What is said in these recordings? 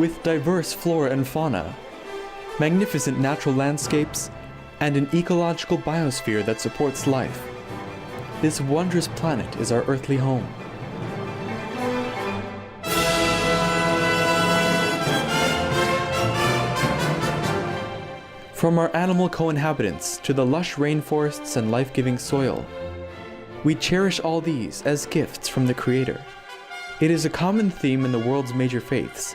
with diverse flora and fauna, magnificent natural landscapes, and an ecological biosphere that supports life. This wondrous planet is our earthly home. From our animal co-inhabitants to the lush rainforests and life-giving soil, we cherish all these as gifts from the Creator. It is a common theme in the world's major faiths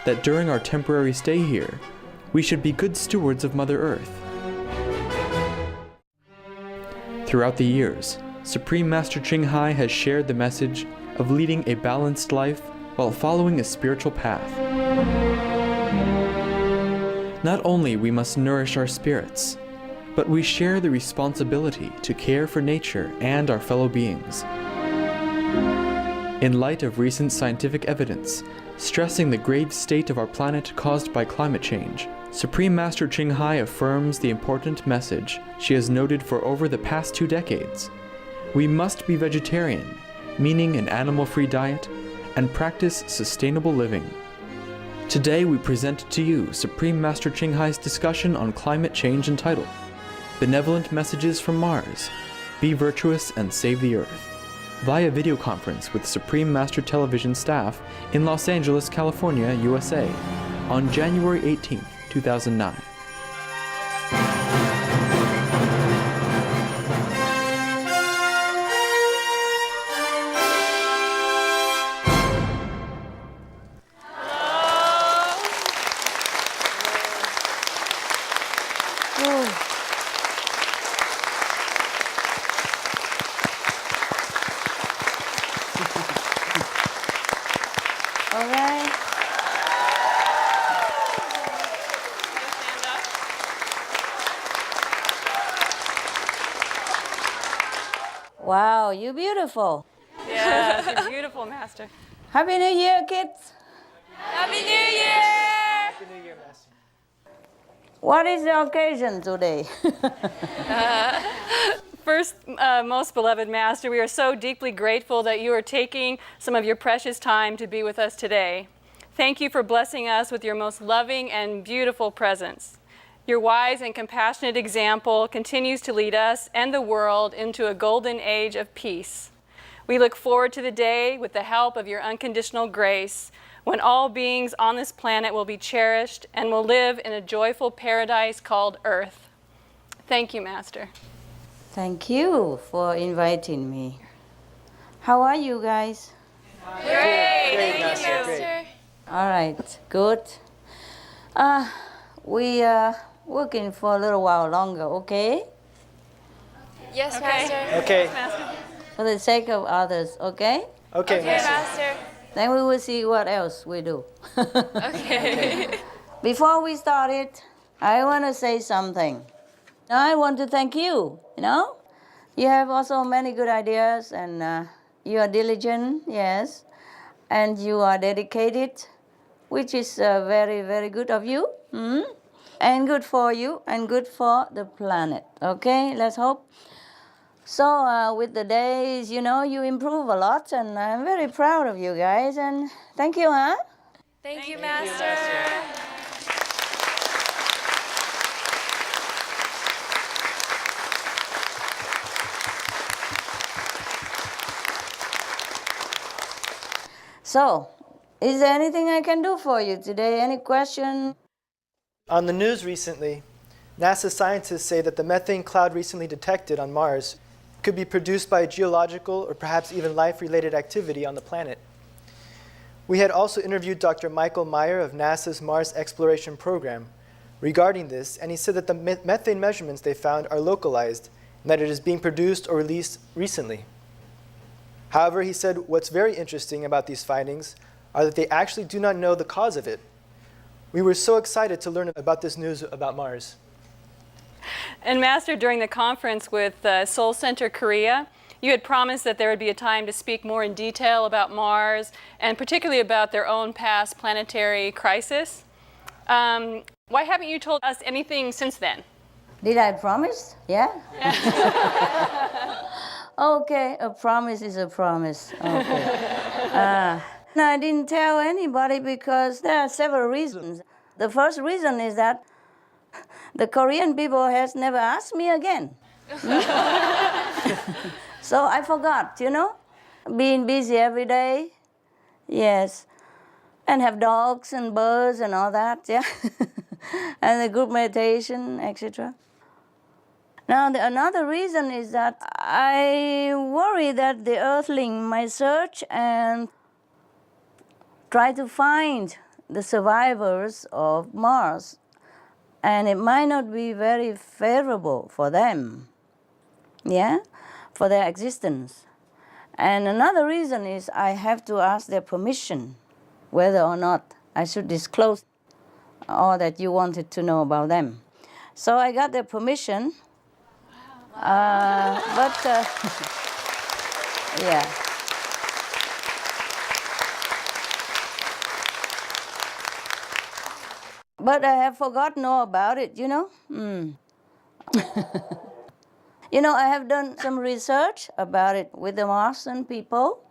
that during our temporary stay here, we should be good stewards of Mother Earth. Throughout the years, Supreme Master Ching has shared the message of leading a balanced life while following a spiritual path. Not only we must nourish our spirits, but we share the responsibility to care for nature and our fellow beings. In light of recent scientific evidence stressing the grave state of our planet caused by climate change, Supreme Master Ching affirms the important message she has noted for over the past 2 decades. We must be vegetarian, meaning an animal-free diet, and practice sustainable living. Today we present to you Supreme Master Ching discussion on climate change entitled Benevolent Messages from Mars, Be Virtuous and Save the Earth, via videoconference with Supreme Master Television staff in Los Angeles, California, USA, on January 18, 2009. All right. Wow, you're beautiful. Yes, you're beautiful, Master. Happy New Year, kids. Happy New Year! Happy New Year, Master. What is the occasion today? First, most beloved Master, we are so deeply grateful that you are taking some of your precious time to be with us today. Thank you for blessing us with your most loving and beautiful presence. Your wise and compassionate example continues to lead us and the world into a golden age of peace. We look forward to the day, with the help of your unconditional grace, when all beings on this planet will be cherished and will live in a joyful paradise called Earth. Thank you, Master. Thank you for inviting me. How are you guys? Great! Thank you, Master. All right, good. We are working for a little while longer, okay? Yes, Okay. Master. Okay. For the sake of others, okay? Okay, Okay, Master. Master. Then we will see what else we do. Okay. Before we start it, I want to say something. I want to thank you, You have also many good ideas, and you are diligent, yes, and you are dedicated, which is very, very good of you, and good for you, and good for the planet, okay? Let's hope. So with the days, you improve a lot, and I'm very proud of you guys, and thank you, huh? Thank you, Master. So, is there anything I can do for you today? Any question? On the news recently, NASA scientists say that the methane cloud recently detected on Mars could be produced by geological or perhaps even life-related activity on the planet. We had also interviewed Dr. Michael Meyer of NASA's Mars Exploration Program regarding this, and he said that the methane measurements they found are localized and that it is being produced or released recently. However, he said what's very interesting about these findings are that they actually do not know the cause of it. We were so excited to learn about this news about Mars. And Master, during the conference with Seoul Center Korea, you had promised that there would be a time to speak more in detail about Mars, and particularly about their own past planetary crisis. Why haven't you told us anything since then? Did I promise? Yeah? Okay, a promise is a promise. Okay. I didn't tell anybody because there are several reasons. The first reason is that the Korean people has never asked me again. So I forgot, being busy every day. Yes. And have dogs and birds and all that, yeah. And the group meditation, etc. Now, another reason is that I worry that the Earthling might search and try to find the survivors of Mars, and it might not be very favorable for them, yeah, for their existence. And another reason is I have to ask their permission whether or not I should disclose all that you wanted to know about them. So I got their permission, but yeah. But I have forgotten all about it, I have done some research about it with the Martian people,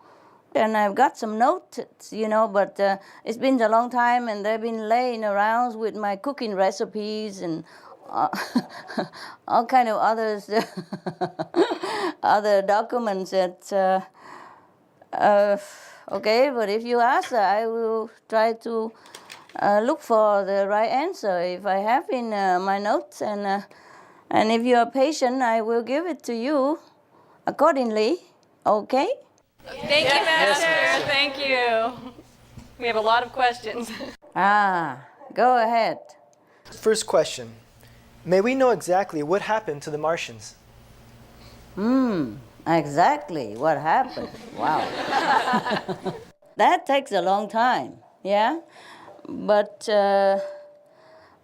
and I've got some notes, but it's been a long time, and they've been laying around with my cooking recipes and all kind of others, other documents that, okay, but if you ask, I will try to look for the right answer if I have in my notes, and if you are patient, I will give it to you accordingly, okay? Thank you, Master. Thank you. We have a lot of questions. Go ahead. First question. May we know exactly what happened to the Martians? Exactly what happened. Wow. That takes a long time, yeah? But,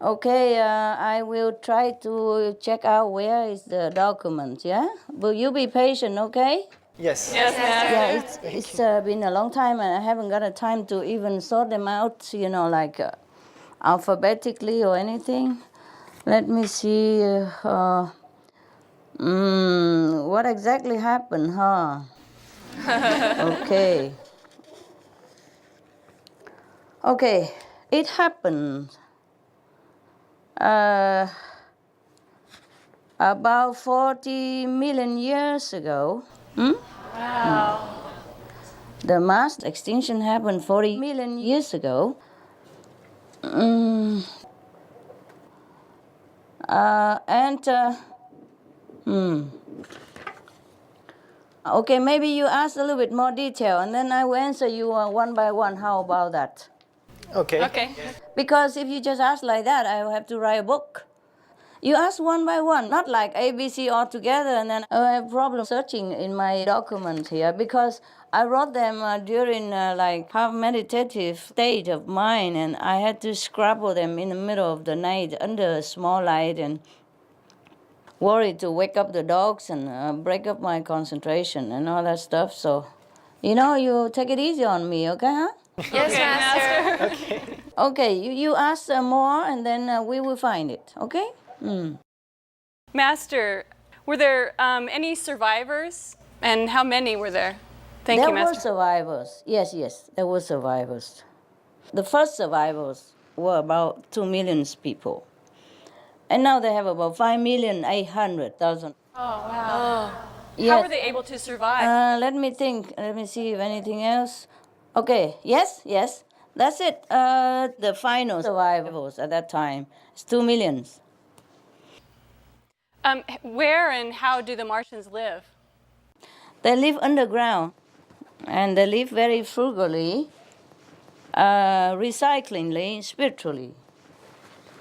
okay, I will try to check out where is the document, yeah? Will you be patient, okay? Yes. Yes, Master. Yeah, it's been a long time, and I haven't got a time to even sort them out, like alphabetically or anything. Let me see. What exactly happened, huh? Okay. Okay, it happened about 40 million years ago. Wow. The mass extinction happened 40 million years ago. Okay, maybe you ask a little bit more detail, and then I will answer you one by one. How about that? Okay. Okay. Because if you just ask like that, I will have to write a book. You ask one by one, not like ABC all together, and then I have problem searching in my documents here because I wrote them during like half meditative state of mind, and I had to scribble them in the middle of the night under a small light, and worried to wake up the dogs and break up my concentration and all that stuff. So, you take it easy on me, okay, huh? Yes, Master. Okay. Okay, you ask more, and then we will find it, okay? Master, were there any survivors? And how many were there? Thank you, There were Master. survivors. Yes, there were survivors. The first survivors were about 2 million people. And now they have about 5,800,000. Oh, wow. Yes. How were they able to survive? Let me think. Let me see if anything else. Okay, yes. That's it. The final survivors at that time is 2 million. Where and how do the Martians live? They live underground, and they live very frugally, recyclingly, spiritually.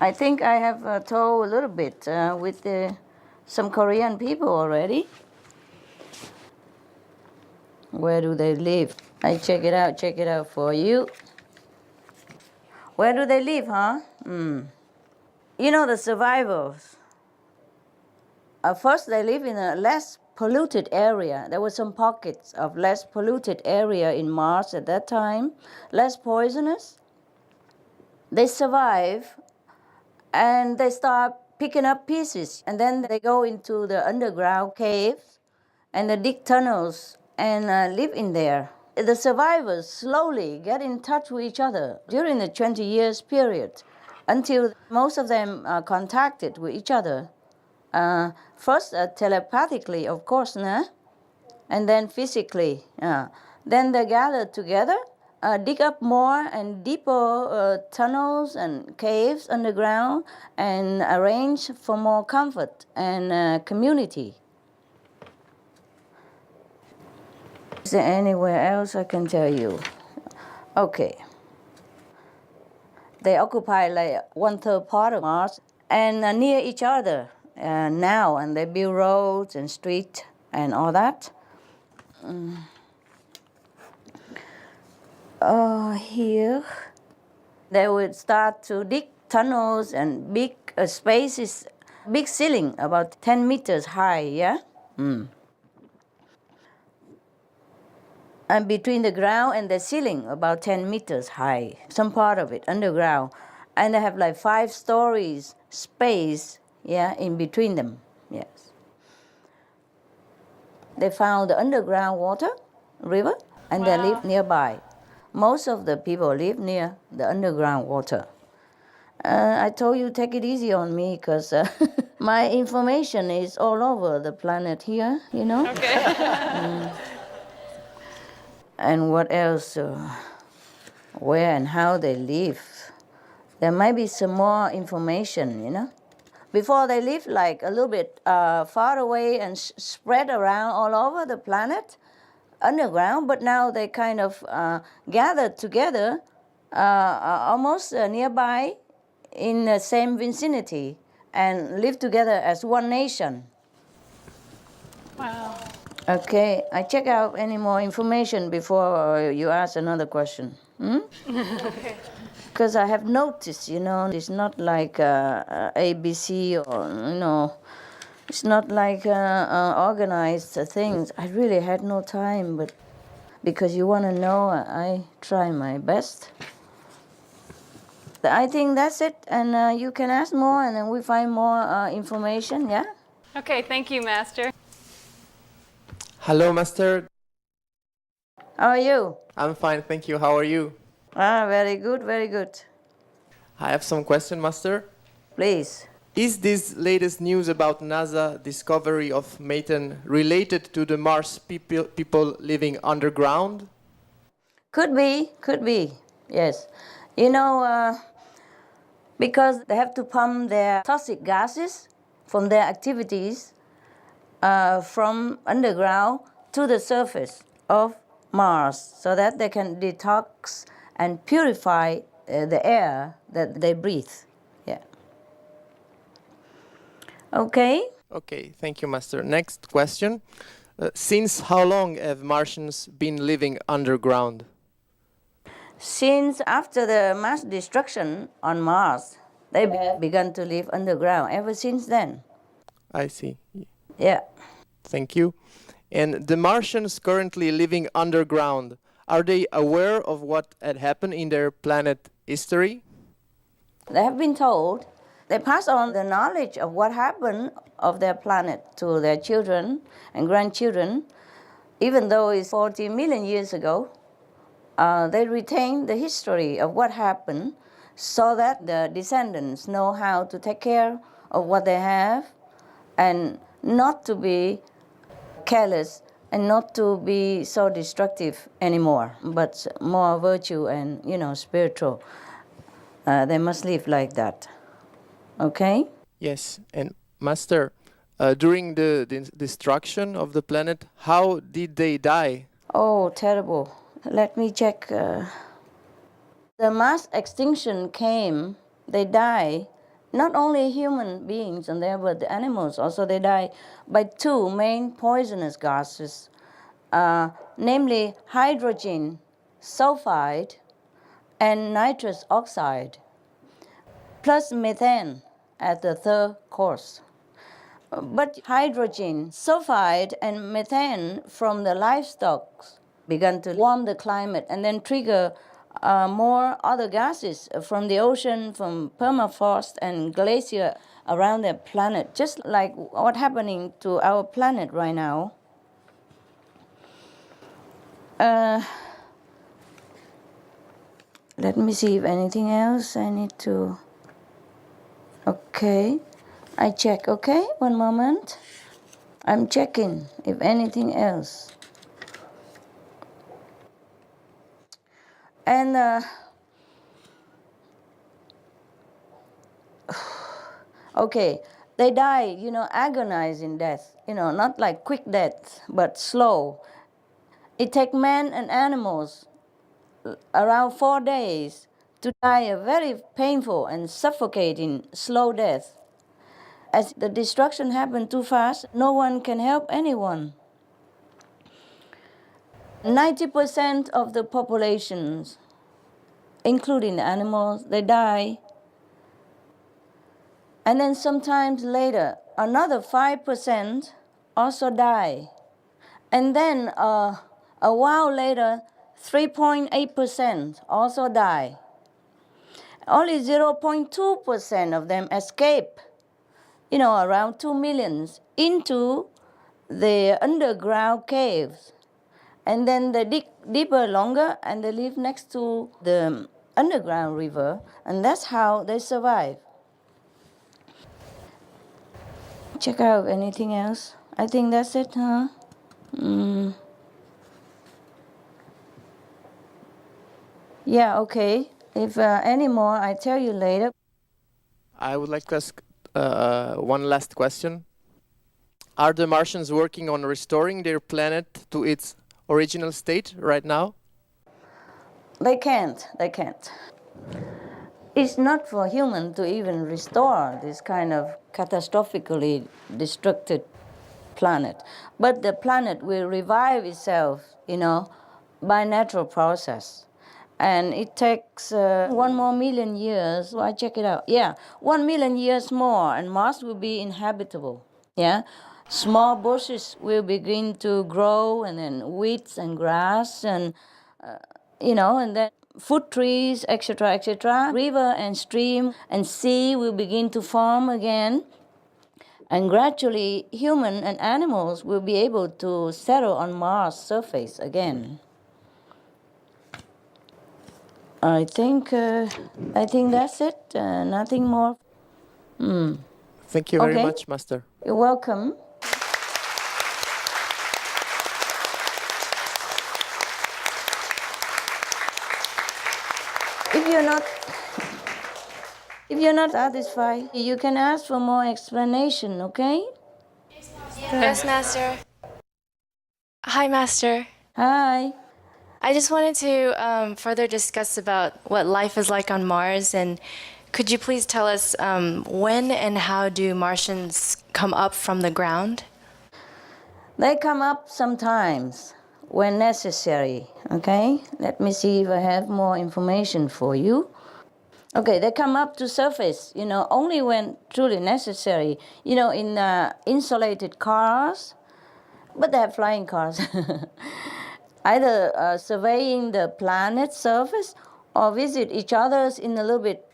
I think I have told a little bit with some Korean people already. Where do they live? I check it out for you. Where do they live, huh? The survivors. First, they live in a less polluted area. There were some pockets of less polluted area in Mars at that time, less poisonous. They survive, and they start picking up pieces, and then they go into the underground caves, and they dig tunnels and live in there. The survivors slowly get in touch with each other during the 20 years period until most of them are contacted with each other. First telepathically, of course, nah? And then physically. Then they gather together, dig up more and deeper tunnels and caves underground, and arrange for more comfort and community. Is there anywhere else I can tell you? Okay. They occupy like 1/3 part of Mars and near each other now, and they build roads and streets and all that. Here, they would start to dig tunnels and big spaces, big ceiling about 10 meters high, yeah? And between the ground and the ceiling, about 10 meters high, some part of it underground. And they have like 5 stories space, yeah, in between them, yes. They found the underground water, river, and they live nearby. Most of the people live near the underground water. I told you, take it easy on me, because my information is all over the planet here, you know? Okay. And what else? Where and how they live. There might be some more information, you know? Before they lived like a little bit far away and spread around all over the planet, underground, but now they kind of gathered together almost nearby in the same vicinity and live together as one nation. Wow. Okay, I check out any more information before you ask another question. Okay. Because I have noticed, you know, it's not like ABC or, you know, it's not like organized things. I really had no time, but because you want to know, I try my best. I think that's it, and you can ask more, and then we find more information, yeah? Okay, thank you, Master. Hello, Master. How are you? I'm fine, thank you. How are you? Very good, very good. I have some question, Master. Please. Is this latest news about NASA discovery of methane related to the Mars people living underground? Could be, yes. You know, because they have to pump their toxic gases from their activities from underground to the surface of Mars so that they can detox and purify the air that they breathe. Yeah. Okay. Okay, thank you, Master. Next question. Since how long have Martians been living underground? Since after the mass destruction on Mars, they began to live underground ever since then. I see. Yeah. Thank you. And the Martians currently living underground, are they aware of what had happened in their planet history? They have been told. They pass on the knowledge of what happened of their planet to their children and grandchildren. Even though it's 40 million years ago, they retain the history of what happened so that the descendants know how to take care of what they have and not to be careless and not to be so destructive anymore, but more virtue and, you know, spiritual. They must live like that. Okay? Yes, and Master, during the destruction of the planet, how did they die? Oh, terrible. Let me check. The mass extinction came, they die. Not only human beings and there, but the animals also, they die by 2 main poisonous gases, namely hydrogen sulfide and nitrous oxide, plus methane at the 3rd course. But hydrogen sulfide and methane from the livestock began to warm the climate and then trigger more other gases from the ocean, from permafrost and glacier around the planet, just like what's happening to our planet right now. Let me see if anything else I need to. Okay, I check. Okay, one moment. I'm checking if anything else. And okay, they die, agonizing death, not like quick death, but slow. It takes men and animals around 4 days to die a very painful and suffocating slow death. As the destruction happened too fast, no one can help anyone. 90% of the populations, including the animals, they die. And then sometimes later, another 5% also die. And then a while later, 3.8% also die. Only 0.2% of them escape, around 2 millions, into the underground caves. And then they dig deeper, longer, and they live next to the underground river, and that's how they survive. Check out anything else. I think that's it, huh? Yeah, okay. If any more, I tell you later. I would like to ask one last question. Are the Martians working on restoring their planet to its original state right now? They can't. It's not for human to even restore this kind of catastrophically destructed planet. But the planet will revive itself, by natural process. And it takes 1 more million years. So I check it out. Yeah, 1 million years more, and Mars will be inhabitable. Yeah, small bushes will begin to grow, and then weeds and grass, and and then food trees, etc., etc. River and stream and sea will begin to form again. And gradually, human and animals will be able to settle on Mars' surface again. I think that's it. Nothing more. Thank you very Okay. much, Master. You're welcome. If you're not satisfied, you can ask for more explanation, okay? Yes, Master. Hi, Master. Hi. I just wanted to further discuss about what life is like on Mars, and could you please tell us when and how do Martians come up from the ground? They come up sometimes when necessary, okay? Let me see if I have more information for you. Okay, they come up to surface, only when truly necessary, in insulated cars, but they have flying cars. Either surveying the planet's surface or visit each other's in a little bit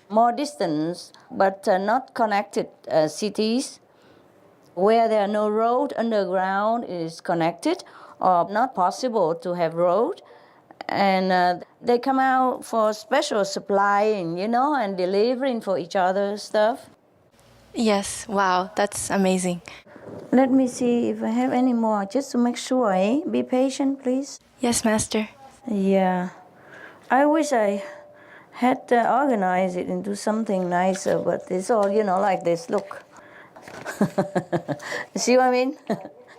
more distance, but not connected cities where there are no road underground is connected or not possible to have road. And they come out for special supplying, and delivering for each other's stuff. Yes, wow, that's amazing. Let me see if I have any more, just to make sure, eh? Be patient, please. Yes, Master. Yeah. I wish I had organized it into something nicer, but it's all, like this. Look. See what I mean?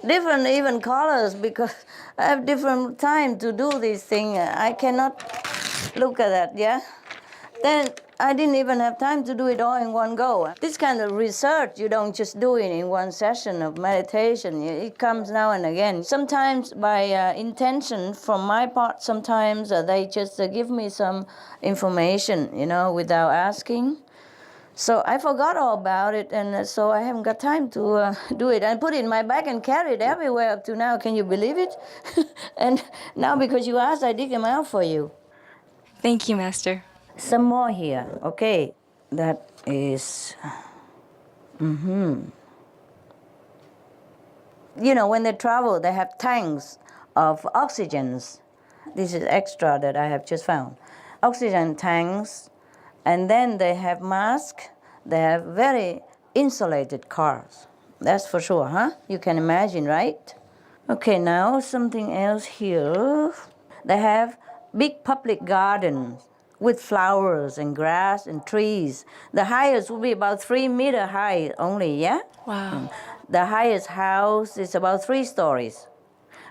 Different even colors, because I have different time to do this thing. I cannot look at that, yeah? Then I didn't even have time to do it all in one go. This kind of research, you don't just do it in one session of meditation. It comes now and again. Sometimes by intention from my part, sometimes they just give me some information, without asking. So I forgot all about it, and so I haven't got time to do it. I put it in my bag and carry it everywhere up to now. Can you believe it? And now because you asked, I dig them out for you. Thank you, Master. Some more here. Okay, that is... When they travel, they have tanks of oxygens. This is extra that I have just found. Oxygen tanks, and then they have masks. They have very insulated cars. That's for sure, huh? You can imagine, right? Okay, now something else here. They have big public gardens with flowers and grass and trees. The highest will be about 3 meter high only, yeah? Wow. The highest house is about 3 stories.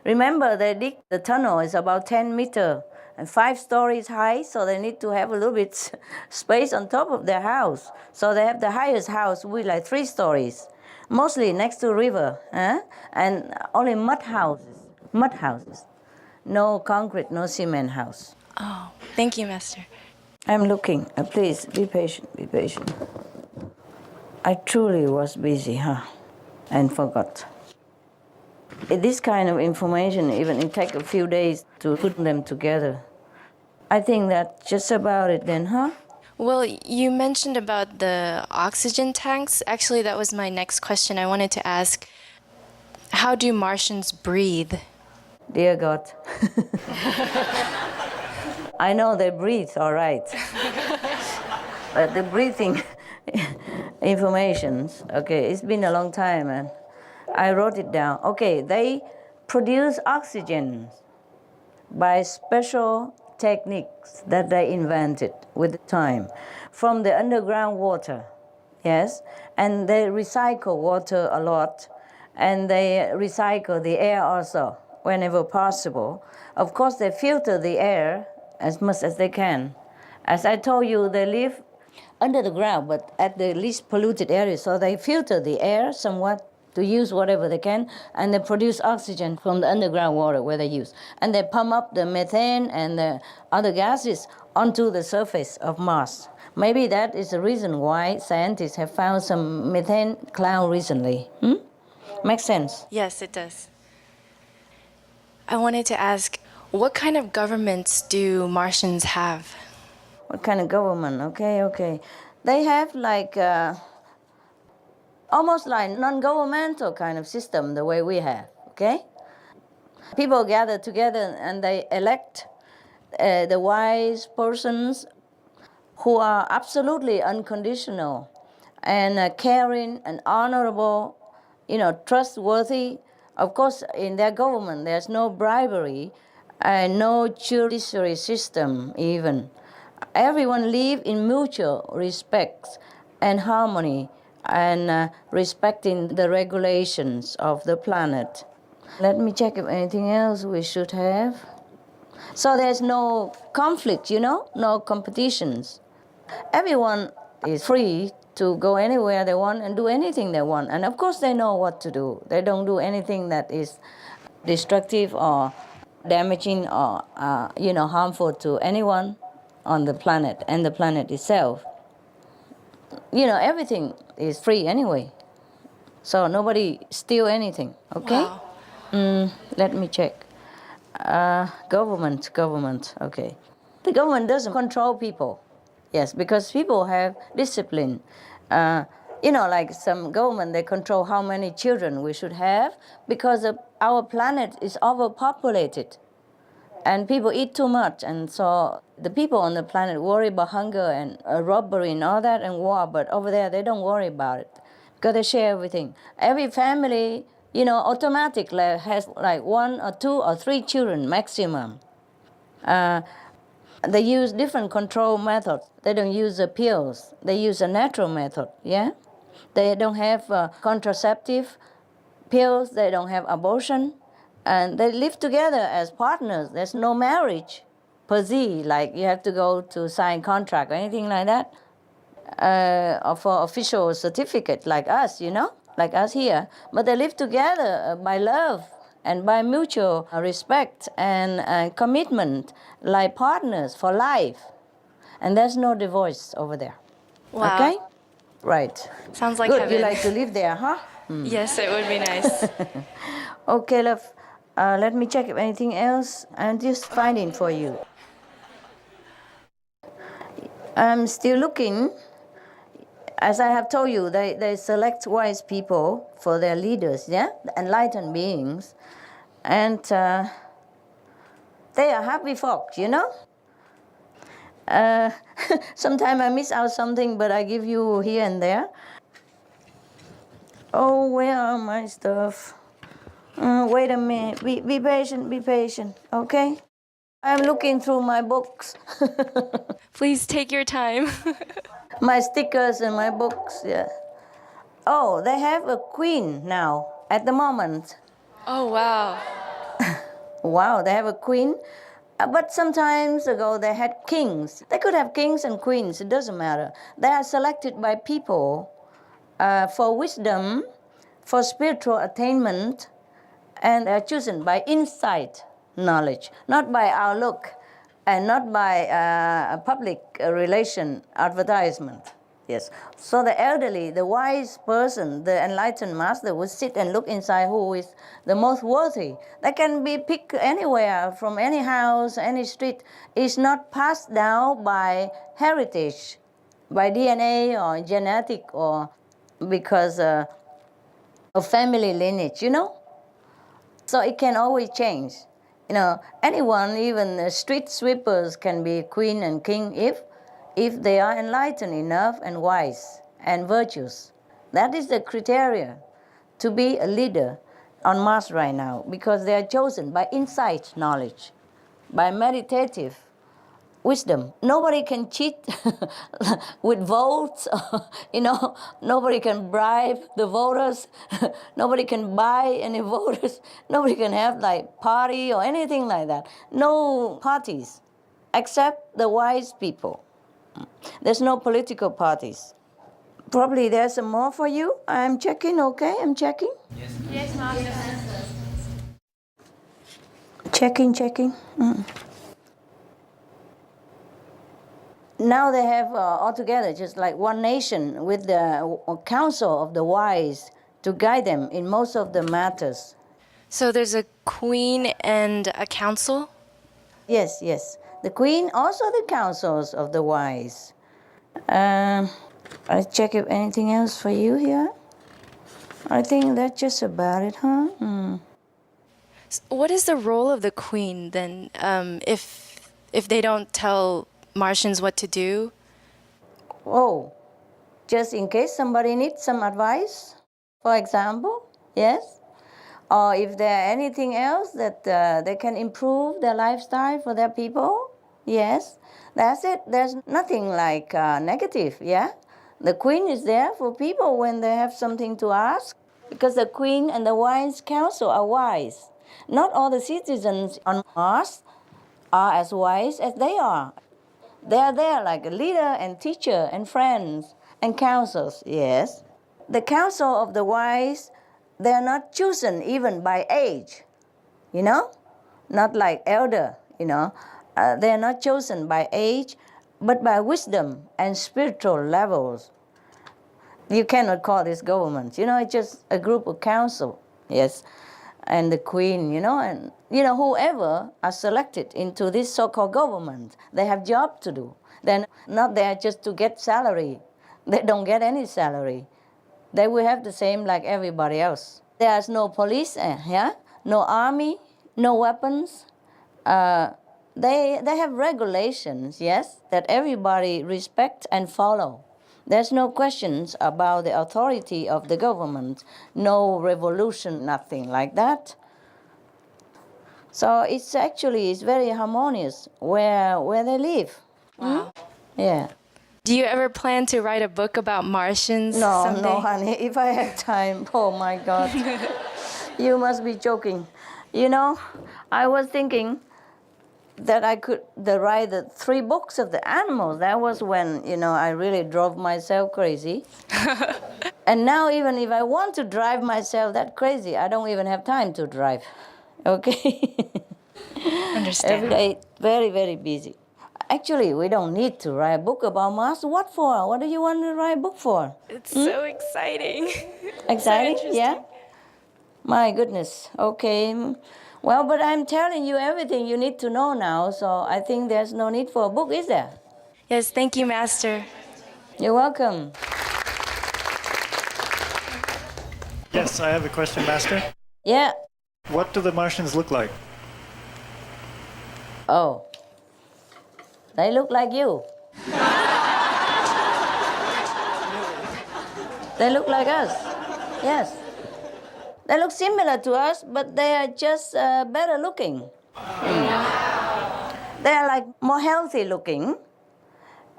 Remember, they dig the tunnel is about 10 meter and 5 stories high, so they need to have a little bit space on top of their house. So they have the highest house with like 3 stories, mostly next to river, and only mud houses. No concrete, no cement house. Oh, thank you, Master. I'm looking. Please, be patient, be patient. I truly was busy, and forgot. This kind of information, even it takes a few days to put them together. I think that's just about it then, huh? Well, you mentioned about the oxygen tanks. Actually, that was my next question. I wanted to ask, how do Martians breathe? Dear God. I know they breathe, all right. But the breathing informations, okay, it's been a long time, and I wrote it down. Okay, they produce oxygen by special techniques that they invented with time from the underground water, yes? And they recycle water a lot, and they recycle the air also whenever possible. Of course, they filter the air as much as they can. As I told you, they live under the ground, but at the least polluted area, so they filter the air somewhat to use whatever they can, and they produce oxygen from the underground water where they use. And they pump up the methane and the other gases onto the surface of Mars. Maybe that is the reason why scientists have found some methane cloud recently. Makes sense? Yes, it does. I wanted to ask, what kind of governments do Martians have? What kind of government? Okay. They have like almost like non-governmental kind of system the way we have, okay? People gather together and they elect the wise persons who are absolutely unconditional and caring and honorable, trustworthy. Of course, in their government, there's no bribery and no judiciary system even. Everyone live in mutual respect and harmony and respecting the regulations of the planet. Let me check if anything else we should have. So there's no conflict, no competitions. Everyone is free to go anywhere they want and do anything they want. And of course they know what to do. They don't do anything that is destructive or damaging or harmful to anyone on the planet and the planet itself. Everything is free anyway. So nobody steal anything, okay? Wow. Let me check. Government, okay. The government doesn't control people. Yes, because people have discipline. Like some government, they control how many children we should have because our planet is overpopulated. And people eat too much, and so the people on the planet worry about hunger and robbery and all that and war, but over there they don't worry about it because they share everything. Every family, automatically has like 1 or 2 or 3 children maximum. They use different control methods. They don't use the pills. They use a natural method, yeah? They don't have contraceptive pills. They don't have abortion. And they live together as partners. There's no marriage per se, like you have to go to sign contract or anything like that, or for official certificate like us, like us here. But they live together by love and by mutual respect and commitment, like partners for life. And there's no divorce over there. Wow. Okay? Right. Sounds like Good, heaven. you like to live there, huh? Yes, it would be nice. Okay, love. Let me check if anything else. I'm just finding for you. I'm still looking. As I have told you, they select wise people for their leaders, yeah? Enlightened beings. And They are happy folks, you know? Sometimes I miss out something, but I give you here and there. Oh, where are my stuff? Wait a minute. Be patient, okay? I'm looking through my books. Please take your time. My stickers and my books, yeah. Oh, they have a queen now, at the moment. Oh, wow. Wow, they have a queen. But sometimes ago they had kings. They could have kings and queens, it doesn't matter. They are selected by people for wisdom, for spiritual attainment, and they are chosen by insight knowledge, not by outlook, and not by public relation advertisement. Yes. So the elderly, the wise person, the enlightened master would sit and look inside who is the most worthy. They can be picked anywhere, from any house, any street. It's not passed down by heritage, by DNA or genetic or because of family lineage, you know? So it can always change. You know, anyone, even street sweepers can be queen and king if they are enlightened enough and wise and virtuous. That is the criteria to be a leader on Mars right now, because they are chosen by insight knowledge, by meditative wisdom. Nobody can cheat with votes. You know, nobody can bribe the voters. Nobody can buy any voters. Nobody can have like party or anything like that. No parties, except the wise people. There's no political parties. Probably there's some more for you. I'm checking, okay? I'm checking. Yes, Mom. Checking. Now they have all together just like one nation with the council of the wise to guide them in most of the matters. So there's a queen and a council? Yes. The queen, also the councils of the wise. I check if anything else for you here. I think that's just about it, huh? What is the role of the queen then, if they don't tell Martians what to do? Oh, just in case somebody needs some advice, for example, yes? Or if there anything else that they can improve their lifestyle for their people, yes? That's it. There's nothing like negative, yeah? The queen is there for people when they have something to ask, because the queen and the wise council are wise. Not all the citizens on Mars are as wise as they are. They are there like a leader and teacher and friends and counsels, yes. The council of the wise, they are not chosen even by age, you know? Not like elder, you know. They are not chosen by age, but by wisdom and spiritual levels. You cannot call this government, you know, it's just a group of council, yes. And the queen, you know, and whoever are selected into this so-called government, they have job to do. They're not there just to get salary. They don't get any salary. They will have the same like everybody else. There's no police, no army, no weapons. They have regulations, yes, that everybody respect and follow. There's no questions about the authority of the government, no revolution, nothing like that. So it's very harmonious where they live. Wow. Yeah. Do you ever plan to write a book about Martians someday? No, honey. If I have time, oh my God. You must be joking. You know, I was thinking that I could write the 3 books of the animals. That was when, I really drove myself crazy. And now even if I want to drive myself that crazy, I don't even have time to drive. Okay? Understand. Every day, very, very busy. Actually, we don't need to write a book about Mars. What for? What do you want to write a book for? It's so exciting. Exciting? So Yeah? My goodness. Okay. Well, but I'm telling you everything you need to know now, so I think there's no need for a book, is there? Yes, thank you, Master. You're welcome. Yes, I have a question, Master. Yeah. What do the Martians look like? Oh, they look like you. They look like us. Yes. They look similar to us, but they are just better looking. They are like more healthy looking,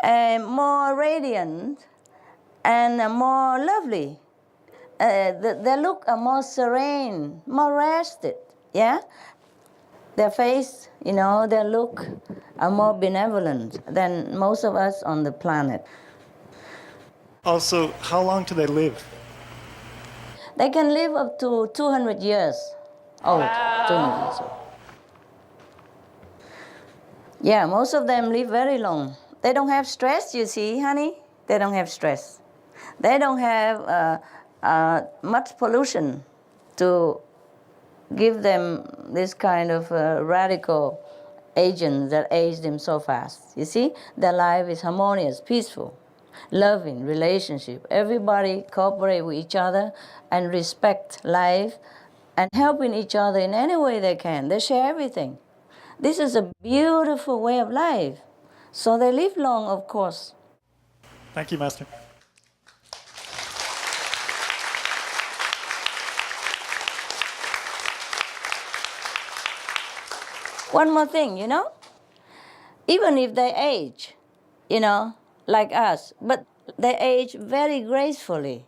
and more radiant, and more lovely. Their look are more serene, more rested. Yeah. Their face, their look are more benevolent than most of us on the planet. Also, how long do they live? They can live up to 200 years old. Wow. 200 years old. Yeah, most of them live very long. They don't have stress, you see, honey. They don't have stress. They don't have much pollution to give them this kind of radical agents that age them so fast. You see, their life is harmonious, peaceful, loving relationship. Everybody cooperate with each other and respect life and helping each other in any way they can. They share everything. This is a beautiful way of life. So they live long, of course. Thank you, Master. One more thing, even if they age, like us, but they age very gracefully.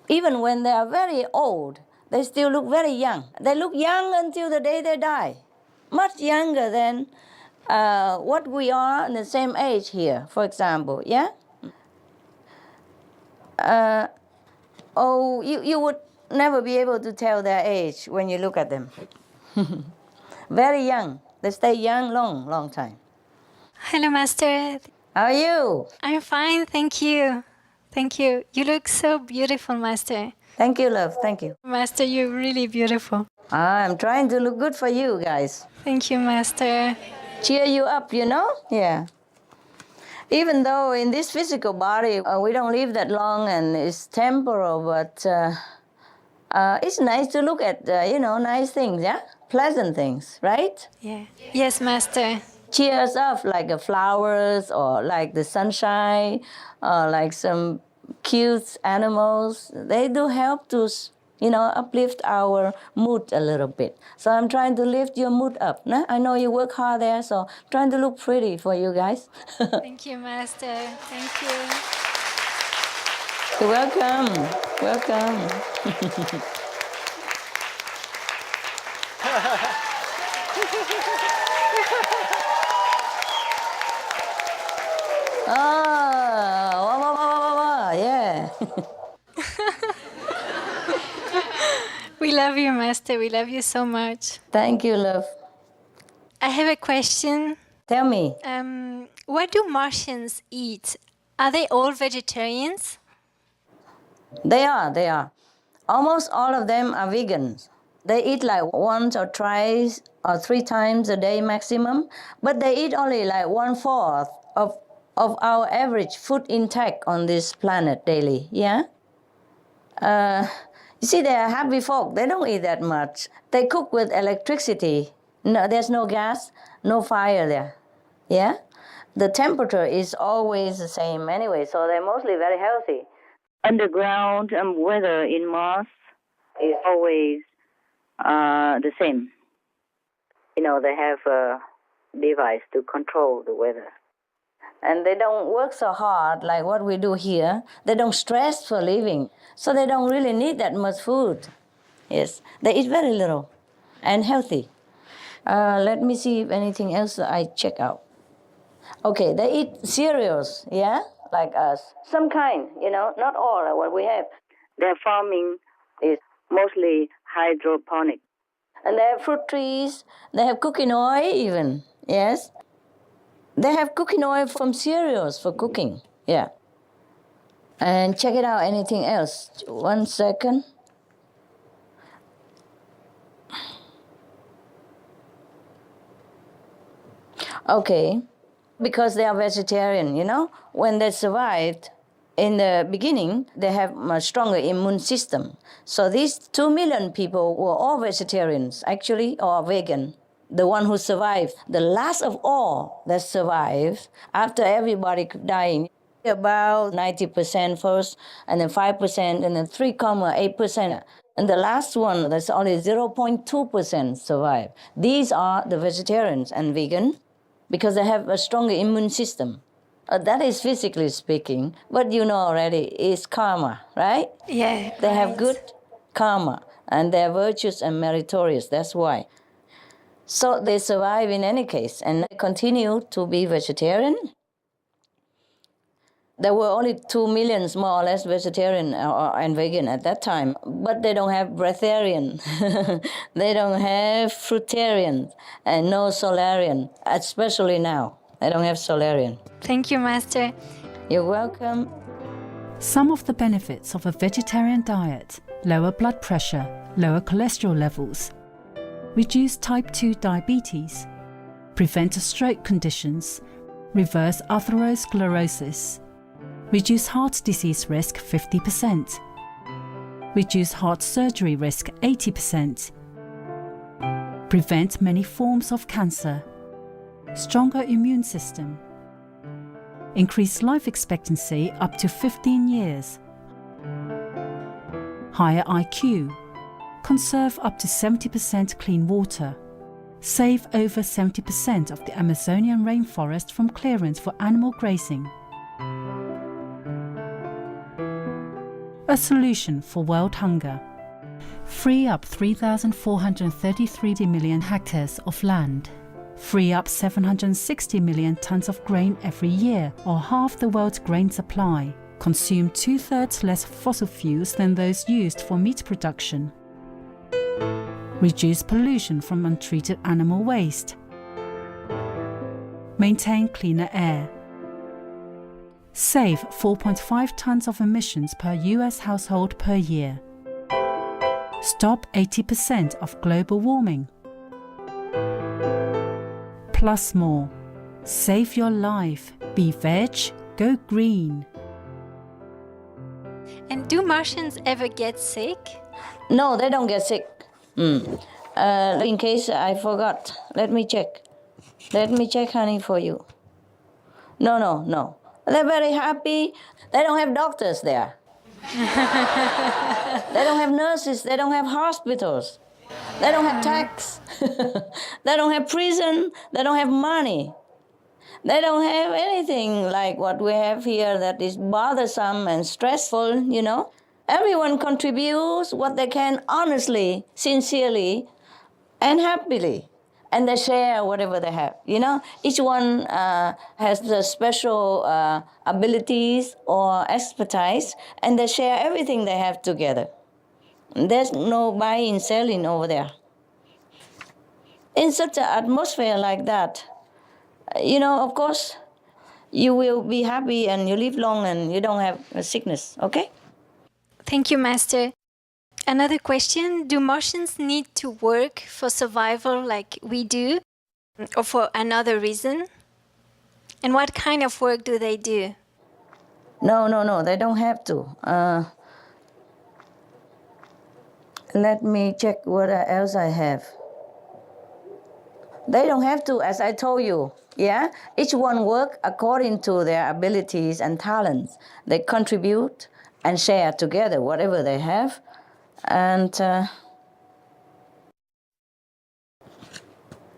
Even when they are very old, they still look very young. They look young until the day they die, much younger than what we are in the same age here, for example, yeah? You would never be able to tell their age when you look at them. Very young. They stay young long time. Hello, Master. How are you? I'm fine, thank you. Thank you. You look so beautiful, Master. Thank you, love. Thank you. Master, you're really beautiful. I'm trying to look good for you guys. Thank you, Master. Cheer you up, Yeah. Even though in this physical body, we don't live that long and it's temporal, but it's nice to look at, nice things, yeah? Pleasant things, right? Yeah. Yes, Master. Cheer us up like the flowers or like the sunshine or like some cute animals. They do help to, uplift our mood a little bit. So I'm trying to lift your mood up. Nah? I know you work hard there, so I'm trying to look pretty for you guys. Thank you, Master. Thank you. You're welcome. Welcome. Yeah. We love you, Master. We love you so much. Thank you, love. I have a question. Tell me. What do Martians eat? Are they all vegetarians? They are. Almost all of them are vegans. They eat like once or twice or 3 times a day maximum, but they eat only like 1/4 of our average food intake on this planet daily, yeah? You see, they are happy folk. They don't eat that much. They cook with electricity. No, there's no gas, no fire there, yeah? The temperature is always the same anyway, so they're mostly very healthy. Underground weather in Mars is always the same. They have a device to control the weather. And they don't work so hard like what we do here. They don't stress for living, so they don't really need that much food. Yes, they eat very little and healthy. Let me see if anything else I check out. Okay, they eat cereals, yeah, like us. Some kind, not all of what we have. Their farming is mostly hydroponic. And they have fruit trees, they have cooking oil even, yes. They have cooking oil from cereals for cooking, yeah. And check it out, anything else. 1 second. Okay, because they are vegetarian, when they survived, in the beginning, they have a stronger immune system. So these 2 million people were all vegetarians, actually, or vegan. the one who survived, the last of all that survived after everybody dying. About 90% first, and then 5%, and then 3.8%. And the last one, that's only 0.2% survive. These are the vegetarians and vegan because they have a stronger immune system. That is physically speaking, but you know already, it's karma, right? Yeah. They have good karma, and they're virtuous and meritorious, that's why. So they survive in any case, and they continue to be vegetarian. There were only 2 million, more or less, vegetarian and vegan at that time, but they don't have breatharian, they don't have fruitarian, and no solarian, especially now. They don't have solarian. Thank you, Master. You're welcome. Some of the benefits of a vegetarian diet: lower blood pressure, lower cholesterol levels, reduce type 2 diabetes, prevent stroke conditions, reverse atherosclerosis, reduce heart disease risk 50%, reduce heart surgery risk 80%, prevent many forms of cancer, stronger immune system, increase life expectancy up to 15 years, higher IQ, conserve up to 70% clean water, save over 70% of the Amazonian rainforest from clearance for animal grazing. A solution for world hunger. Free up 3,433 million hectares of land. Free up 760 million tons of grain every year, or half the world's grain supply. Consume 2/3 less fossil fuels than those used for meat production. Reduce pollution from untreated animal waste. Maintain cleaner air. Save 4.5 tons of emissions per US household per year. Stop 80% of global warming. Plus more. Save your life. Be veg, go green. And do Martians ever get sick? No, they don't get sick. In case I forgot, let me check. Let me check, honey, for you. No. They're very happy. They don't have doctors there. They don't have nurses. They don't have hospitals. They don't have tax. They don't have prison. They don't have money. They don't have anything like what we have here that is bothersome and stressful, you know. Everyone contributes what they can honestly, sincerely, and happily. And they share whatever they have, you know. Each one has the special abilities or expertise, and they share everything they have together. There's no buying, selling over there. In such an atmosphere like that, you know, of course, you will be happy and you live long and you don't have a sickness, okay? Thank you, Master. Another question: do Martians need to work for survival like we do, or for another reason? And what kind of work do they do? No, they don't have to. Let me check what else I have. They don't have to, as I told you. Yeah, each one work according to their abilities and talents. They contribute and share together whatever they have. And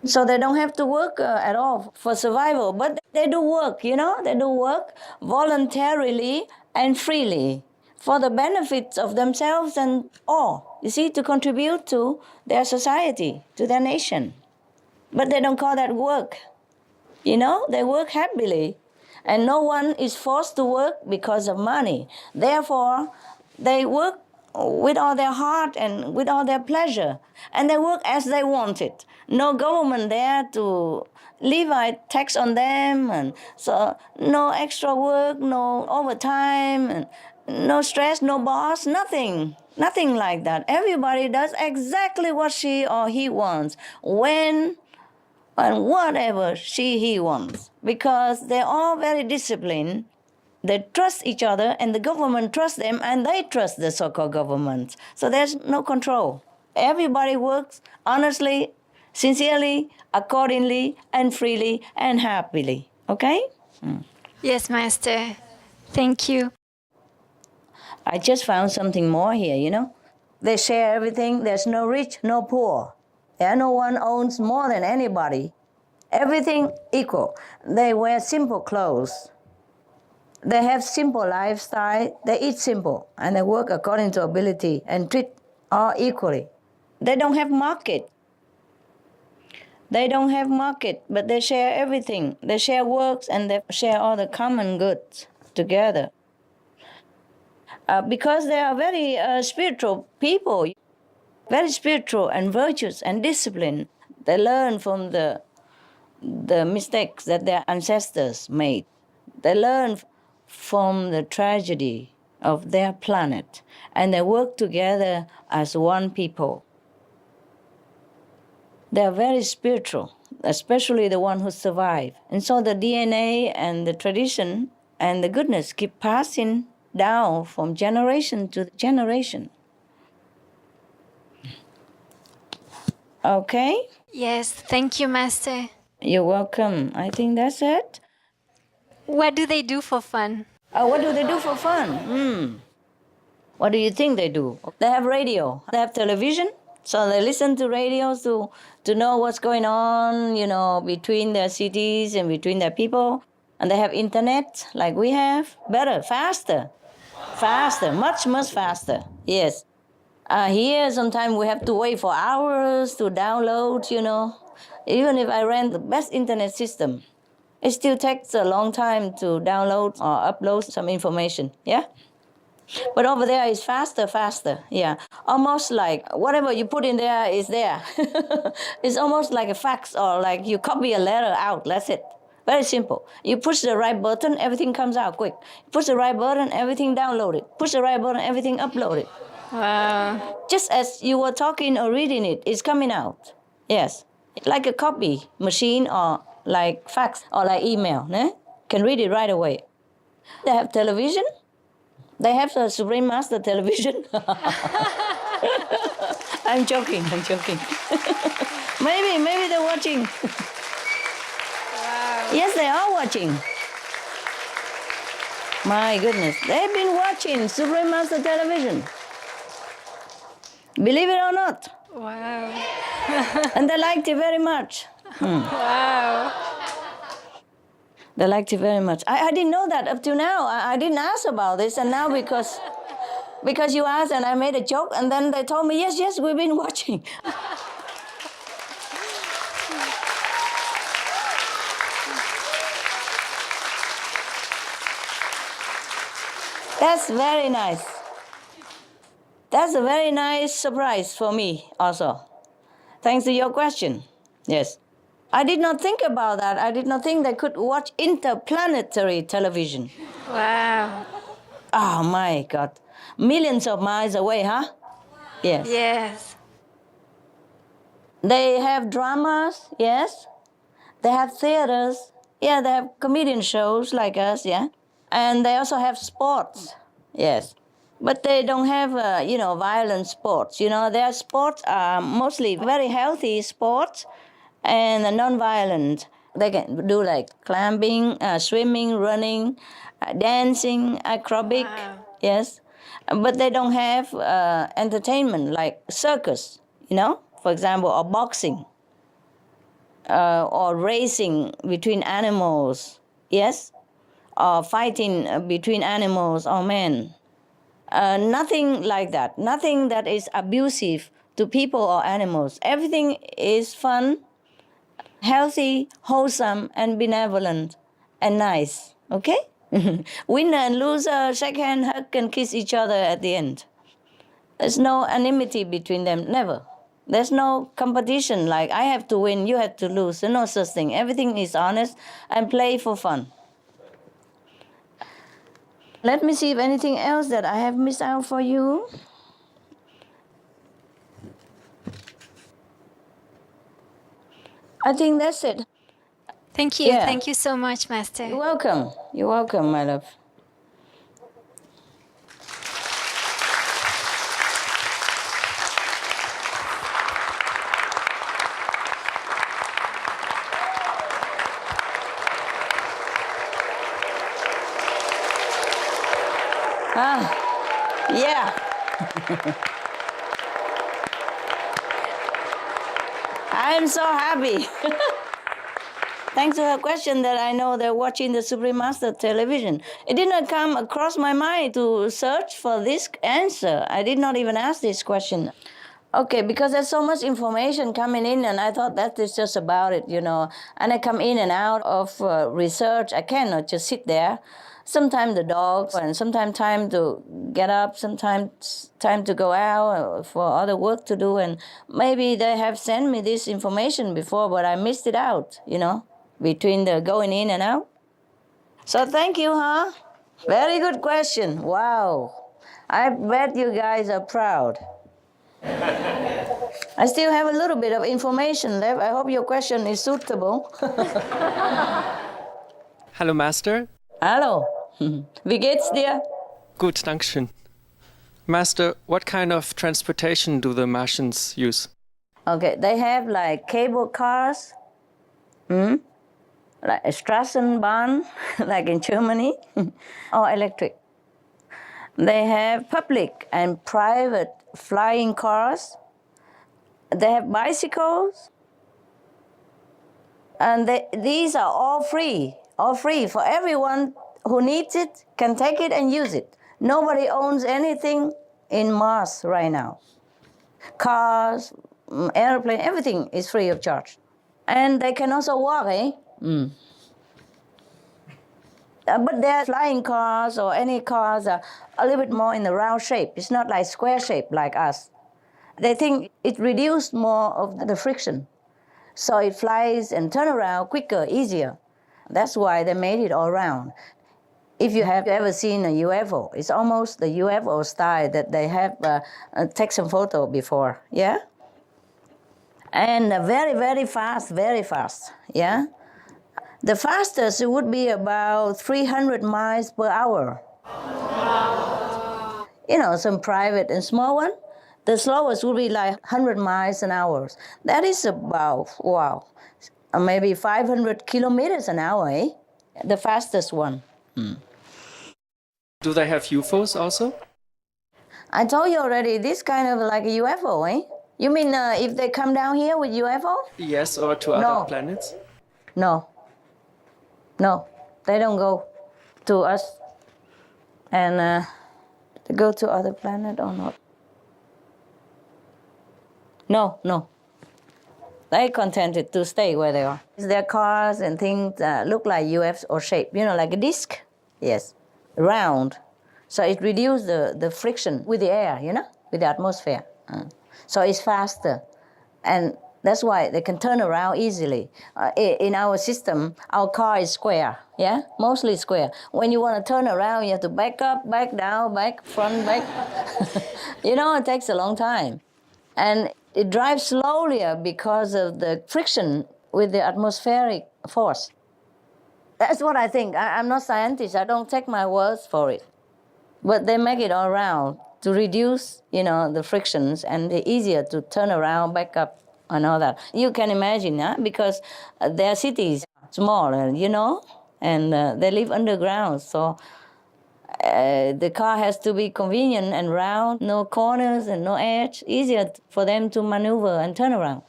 so they don't have to work at all for survival, but they do work, you know, they do work voluntarily and freely for the benefits of themselves and all, you see, to contribute to their society, to their nation. But they don't call that work, you know, they work happily. And no one is forced to work because of money. Therefore, they work with all their heart and with all their pleasure. And they work as they want it. No government there to levy tax on them. And so no extra work, no overtime, and no stress, no boss, nothing. Nothing like that. Everybody does exactly what she or he wants, when and whatever he wants. Because they're all very disciplined. They trust each other, and the government trusts them, and they trust the so-called government. So there's no control. Everybody works honestly, sincerely, accordingly, and freely, and happily. Okay? Yes, Master. Thank you. I just found something more here, you know. They share everything. There's no rich, no poor. Yeah, no one owns more than anybody. Everything equal. They wear simple clothes. They have simple lifestyle. They eat simple, and they work according to ability and treat all equally. They don't have market. They don't have market, but they share everything. They share works and they share all the common goods together. Because they are very spiritual people, very spiritual and virtuous and disciplined. They learn from the mistakes that their ancestors made. They learn from the tragedy of their planet, and they work together as one people. They are very spiritual, especially the one who survive. And so the DNA and the tradition and the goodness keep passing down from generation to generation. Okay? Yes, thank you, Master. You're welcome. I think that's it. What do they do for fun? What do they do for fun? What do you think they do? They have radio. They have television. So they listen to radios to know what's going on, you know, between their cities and between their people. And they have internet like we have. Better, faster. Faster, much, much faster. Yes. Here, sometimes we have to wait for hours to download, you know. Even if I ran the best internet system, it still takes a long time to download or upload some information, yeah? But over there is faster, yeah. Almost like whatever you put in there is there. It's almost like a fax or like you copy a letter out, that's it. Very simple. You push the right button, everything comes out quick. Push the right button, everything downloaded. Push the right button, everything uploaded. Wow. Just as you were talking or reading it, it's coming out. Yes. Like a copy machine or like fax or like email. Can read it right away. They have television. They have the Supreme Master television. I'm joking. Maybe they're watching. Wow. Yes, they are watching. My goodness. They've been watching Supreme Master television. Believe it or not. Wow. And they liked it very much. Wow. They liked it very much. I didn't know that up to now. I didn't ask about this, and now because you asked and I made a joke, and then they told me, yes, we've been watching. That's very nice. That's a very nice surprise for me also. Thanks to your question. Yes. I did not think about that. I did not think they could watch interplanetary television. Wow. Oh my God. Millions of miles away, huh? Yes. Yes. They have dramas, yes. They have theaters. Yeah, they have comedian shows like us, yeah. And they also have sports, yes. But they don't have, violent sports. You know, their sports are mostly very healthy sports and non-violent. They can do like climbing, swimming, running, dancing, acrobatic, yes. But they don't have entertainment like circus, for example, or boxing, or racing between animals, yes, or fighting between animals or men. Nothing like that. Nothing that is abusive to people or animals. Everything is fun, healthy, wholesome, and benevolent, and nice. Okay? Winner and loser shake hand, hug, and kiss each other at the end. There's no enmity between them, never. There's no competition like I have to win, you have to lose. There's no such thing. Everything is honest and play for fun. Let me see if anything else that I have missed out for you. I think that's it. Thank you. Yeah. Thank you so much, Master. You're welcome. You're welcome, my love. I'm so happy. Thanks to her question that I know they're watching the Supreme Master television. It did not come across my mind to search for this answer. I did not even ask this question. Okay, because there's so much information coming in, and I thought that is just about it, you know. And I come in and out of research. I cannot just sit there. Sometimes the dogs, and sometimes time to get up, sometimes time to go out for other work to do. And maybe they have sent me this information before, but I missed it out, you know, between the going in and out. So thank you, huh? Very good question. Wow. I bet you guys are proud. I still have a little bit of information left. I hope your question is suitable. Hallo Master. Hallo. Wie geht's dir? Gut, Dankeschön. Master, what kind of transportation do the Martians use? Okay, they have like cable cars, like a Straßenbahn, like in Germany, or electric. They have public and private flying cars. They have bicycles. And these are all free for everyone who needs it, can take it and use it. Nobody owns anything in Mars right now. Cars, airplane, everything is free of charge. And they can also walk, eh? But their flying cars or any cars are a little bit more in the round shape. It's not like square shape like us. They think it reduces more of the friction. So it flies and turns around quicker, easier. That's why they made it all round. If you have ever seen a UFO, it's almost the UFO style that they have taken some photo before, yeah? And very, very fast, yeah? The fastest would be about 300 miles per hour. You know, some private and small one. The slowest would be like 100 miles an hour. That is about, wow, maybe 500 kilometers an hour, eh? The fastest one. Do they have UFOs also? I told you already, this kind of like a UFO, eh? You mean if they come down here with UFO? Yes, or to other planets? No, they don't go to us. And they go to other planet or not? No. They're contented to stay where they are. Their cars and things look like UFO shape, you know, like a disc. Yes, round. So it reduces the friction with the air, you know, with the atmosphere. So it's faster. And that's why they can turn around easily. In our system, our car is square, yeah? Mostly square. When you want to turn around, you have to back up, back down, back, front, back. You know, it takes a long time. And it drives slowly because of the friction with the atmospheric force. That's what I think. I'm not a scientist. I don't take my words for it. But they make it all around to reduce, you know, the frictions and the easier to turn around, back up, and all that. You can imagine, huh? Because their cities are small, you know, and they live underground. So the car has to be convenient and round, no corners and no edge, easier for them to maneuver and turn around.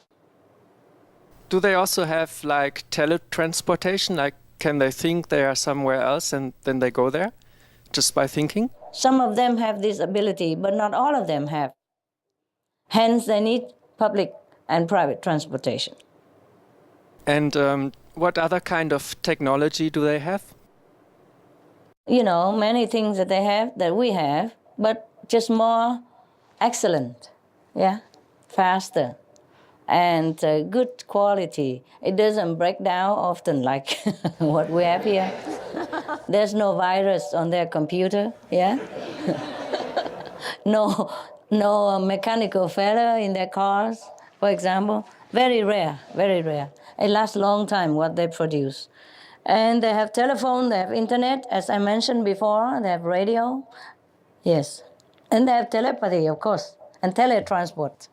Do they also have like teletransportation? Like, can they think they are somewhere else and then they go there just by thinking? Some of them have this ability, but not all of them have. Hence, they need public and private transportation. And what other kind of technology do they have? You know, many things that they have that we have, but just more excellent, yeah, faster, and good quality. It doesn't break down often like what we have here. There's no virus on their computer, yeah? No mechanical failure in their cars, for example. Very rare, very rare. It lasts a long time, what they produce. And they have telephone, they have internet, as I mentioned before, they have radio, yes. And they have telepathy, of course, and teletransport.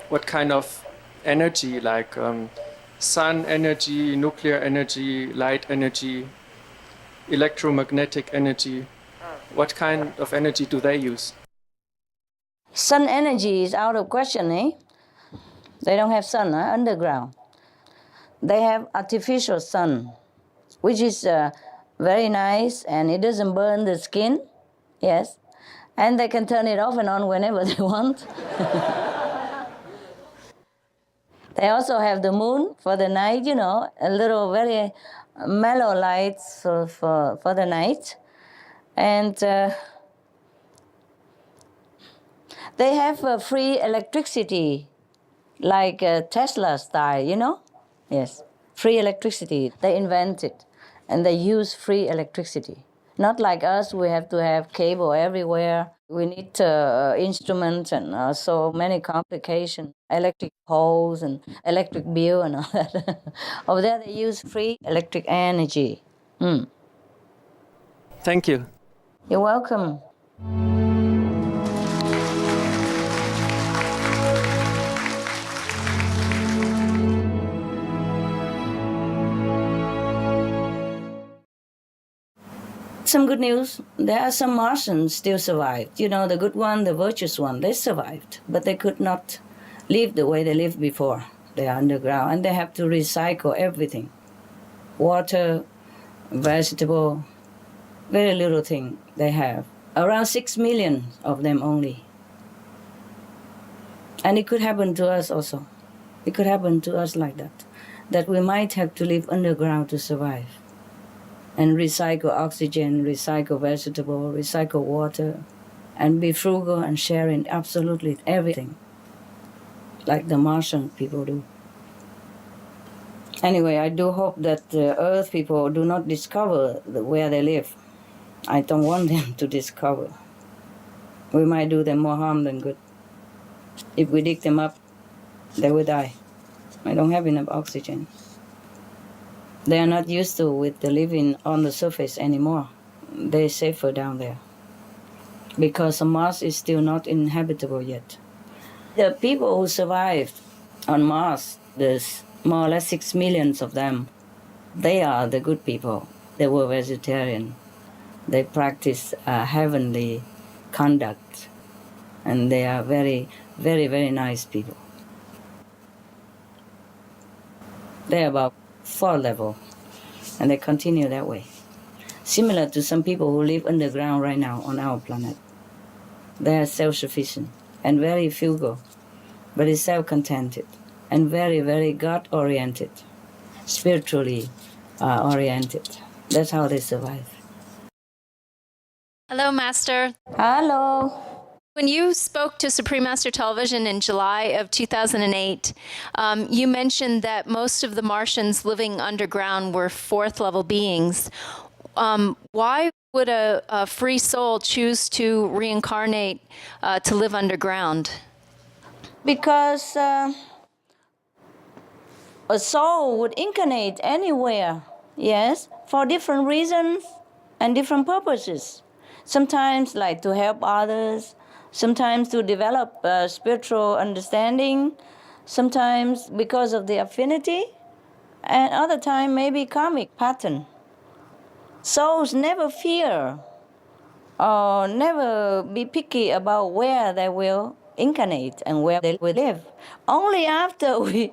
What kind of energy, like sun energy, nuclear energy, light energy, electromagnetic energy? What kind of energy do they use? Sun energy is out of question, eh? They don't have sun, underground. They have artificial sun, which is very nice, and it doesn't burn the skin, yes. And they can turn it off and on whenever they want. They also have the moon for the night, a little very mellow lights for the night. And they have free electricity, like Tesla style, Yes, free electricity. They invent it, and they use free electricity. Not like us, we have to have cable everywhere. We need instruments and so many complications, electric poles and electric bill and all that. Over there, they use free electric energy. Thank you. You're welcome. Some good news. There are some Martians still survived. The good one, the virtuous one, they survived. But they could not live the way they lived before. They are underground and they have to recycle everything. Water, vegetable, very little thing they have. Around 6 million of them only. And it could happen to us also. It could happen to us like that we might have to live underground to survive. And recycle oxygen, recycle vegetable, recycle water, and be frugal and sharing absolutely everything, like the Martian people do. Anyway, I do hope that the Earth people do not discover where they live. I don't want them to discover. We might do them more harm than good. If we dig them up, they will die. I don't have enough oxygen. They are not used to with the living on the surface anymore. They're safer down there because Mars is still not inhabitable yet. The people who survived on Mars, there's more or less 6 million of them. They are the good people. They were vegetarian. They practice heavenly conduct, and they are very, very, very nice people. They're about 4 level, and they continue that way. Similar to some people who live underground right now on our planet. They are self-sufficient and very frugal, very self-contented, and very, very God-oriented, spiritually oriented. That's how they survive. Hello, Master. Hello. When you spoke to Supreme Master Television in July of 2008, you mentioned that most of the Martians living underground were 4th level beings. Why would a free soul choose to reincarnate to live underground? Because a soul would incarnate anywhere, yes, for different reasons and different purposes. Sometimes like to help others, sometimes to develop spiritual understanding, sometimes because of the affinity, and other time maybe karmic pattern. Souls never fear or never be picky about where they will incarnate and where they will live. Only after we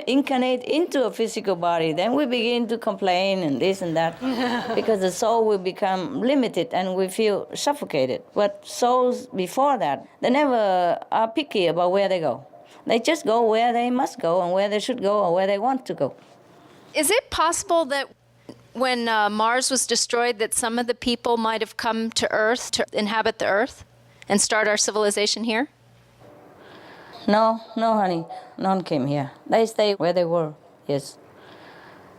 incarnate into a physical body, then we begin to complain and this and that, because the soul will become limited and we feel suffocated. But souls before that, they never are picky about where they go. They just go where they must go and where they should go or where they want to go. Is it possible that when Mars was destroyed that some of the people might have come to Earth to inhabit the Earth and start our civilization here? No, honey. None came here. They stay where they were, yes.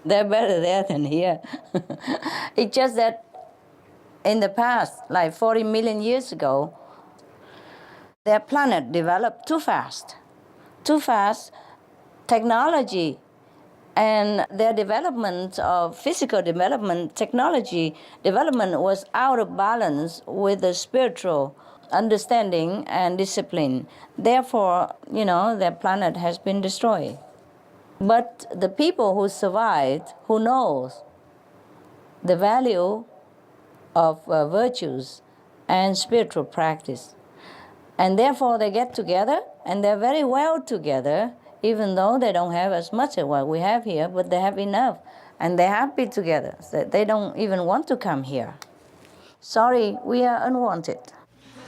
They're better there than here. It's just that in the past, like 40 million years ago, their planet developed too fast. Too fast. Technology and their development of physical development, technology development was out of balance with the spiritual understanding and discipline. Therefore, their planet has been destroyed. But the people who survived, who knows the value of virtues and spiritual practice. And therefore they get together and they're very well together, even though they don't have as much as what we have here, but they have enough. And they're happy together. So they don't even want to come here. Sorry, we are unwanted.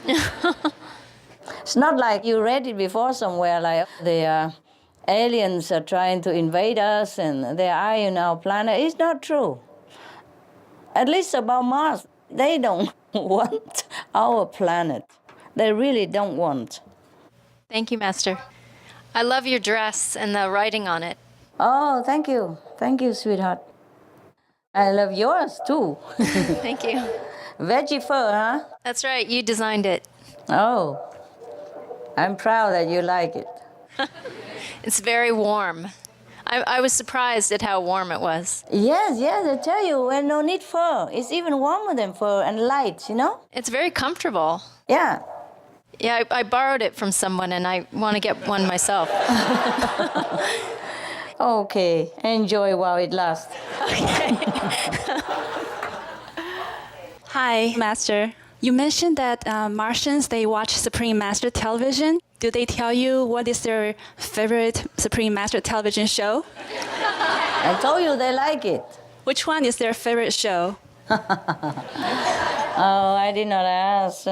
It's not like you read it before somewhere, like the aliens are trying to invade us and they are in our planet. It's not true. At least about Mars, they don't want our planet. They really don't want. Thank you, Master. I love your dress and the writing on it. Oh, thank you. Thank you, sweetheart. I love yours, too. Thank you. Veggie fur, huh? That's right, you designed it. Oh, I'm proud that you like it. It's very warm. I was surprised at how warm it was. Yes, I tell you, well, no need fur. It's even warmer than fur and light, you know? It's very comfortable. Yeah. Yeah, I borrowed it from someone and I want to get one myself. Okay, enjoy while it lasts. Okay. Hi, Master. You mentioned that Martians, they watch Supreme Master television. Do they tell you what is their favorite Supreme Master television show? I told you they like it. Which one is their favorite show? Oh, I did not ask.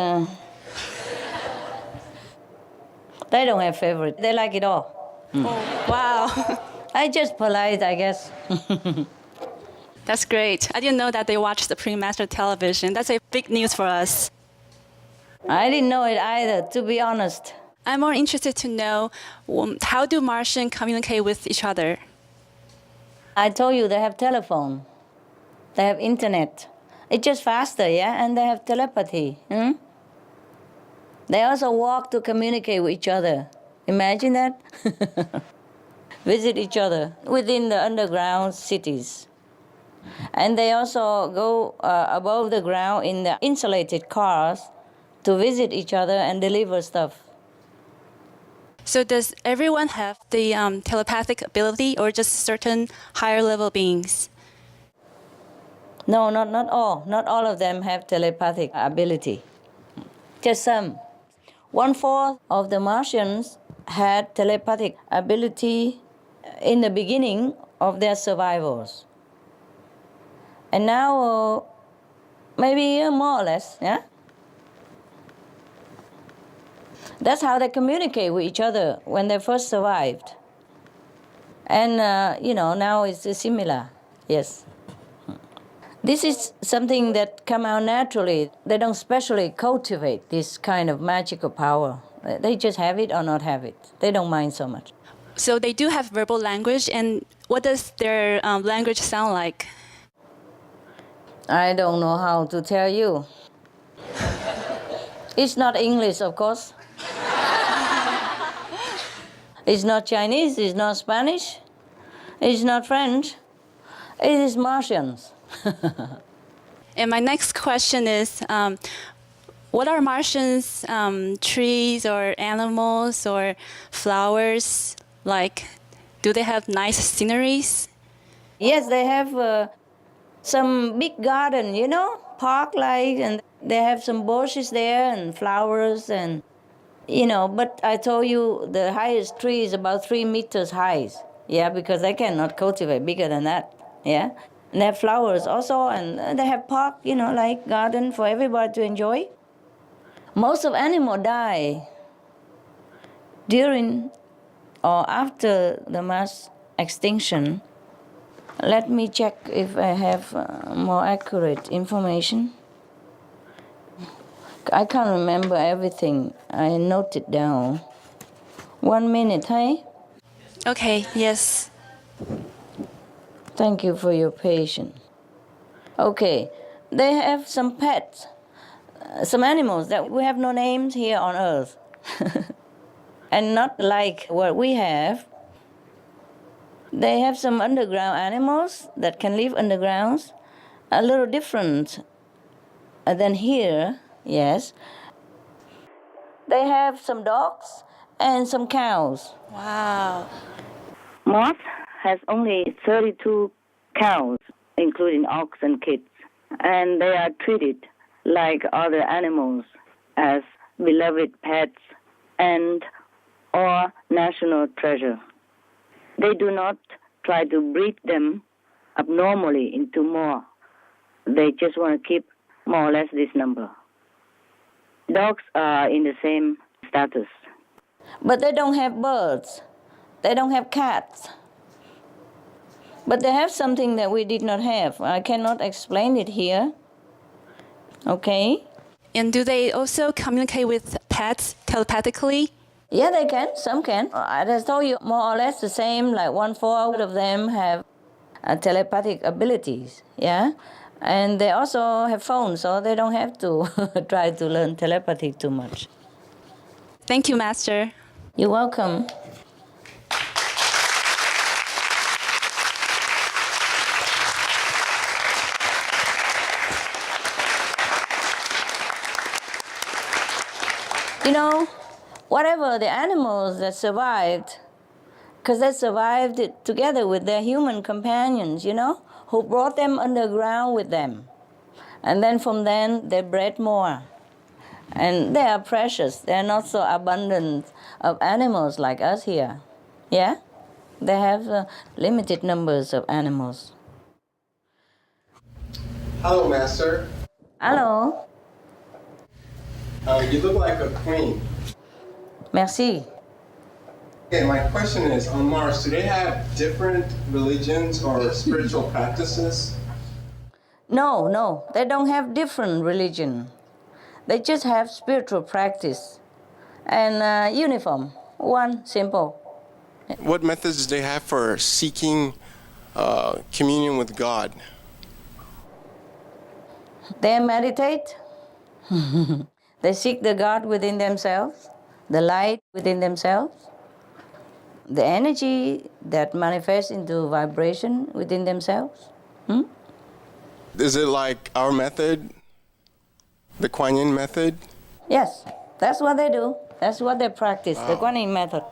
They don't have favorite. They like it all. Oh, wow. I just polite, I guess. That's great. I didn't know that they watch Supreme Master television. That's a big news for us. I didn't know it either, to be honest. I'm more interested to know how do Martians communicate with each other? I told you they have telephone. They have internet. It's just faster, yeah? And they have telepathy. They also walk to communicate with each other. Imagine that? Visit each other within the underground cities. And they also go above the ground in the insulated cars to visit each other and deliver stuff. So does everyone have the telepathic ability or just certain higher level beings? No, not all. Not all of them have telepathic ability. Just some. 1/4 of the Martians had telepathic ability in the beginning of their survivals. And now, maybe more or less, yeah? That's how they communicate with each other when they first survived. And, now it's similar, yes. This is something that come out naturally. They don't specially cultivate this kind of magical power. They just have it or not have it. They don't mind so much. So they do have verbal language, and what does their language sound like? I don't know how to tell you. It's not English, of course. It's not Chinese, it's not Spanish, it's not French. It is Martians. And my next question is, what are Martians, trees or animals or flowers like? Do they have nice sceneries? Yes, they have some big garden, park-like, and they have some bushes there and flowers and, but I told you the highest tree is about 3 meters high, yeah, because they cannot cultivate bigger than that, yeah. And they have flowers also, and they have park, like garden for everybody to enjoy. Most of animals die during or after the mass extinction. Let me check if I have more accurate information. I can't remember everything. I note it down. 1 minute, hey? Okay, yes. Thank you for your patience. Okay, they have some pets, some animals that we have no names here on Earth. And not like what we have. They have some underground animals that can live underground, a little different than here, yes. They have some dogs and some cows. Wow. Mars has only 32 cows, including ox and kids. and they are treated like other animals as beloved pets and or national treasure. They do not try to breed them abnormally into more. They just want to keep more or less this number. Dogs are in the same status. But they don't have birds. They don't have cats. But they have something that we did not have. I cannot explain it here. Okay? And do they also communicate with pets telepathically? Yeah, they can. Some can. I just told you more or less the same, like 1/4 of them have telepathic abilities, yeah? And they also have phones, so they don't have to try to learn telepathy too much. Thank you, Master. You're welcome. You know, whatever the animals that survived, because they survived it together with their human companions, you know, who brought them underground with them. And then from then, they bred more. And they are precious. They're not so abundant of animals like us here. Yeah? They have limited numbers of animals. Hello, Master. Hello. You look like a queen. Merci. Okay, my question is, on Mars, do they have different religions or spiritual practices? No, they don't have different religion. They just have spiritual practice and uniform, one, simple. What methods do they have for seeking communion with God? They meditate. They seek the God within themselves, the light within themselves, the energy that manifests into vibration within themselves. Is it like our method, the Kuan Yin method? Yes, that's what they do. That's what they practice, the Kuan Yin method.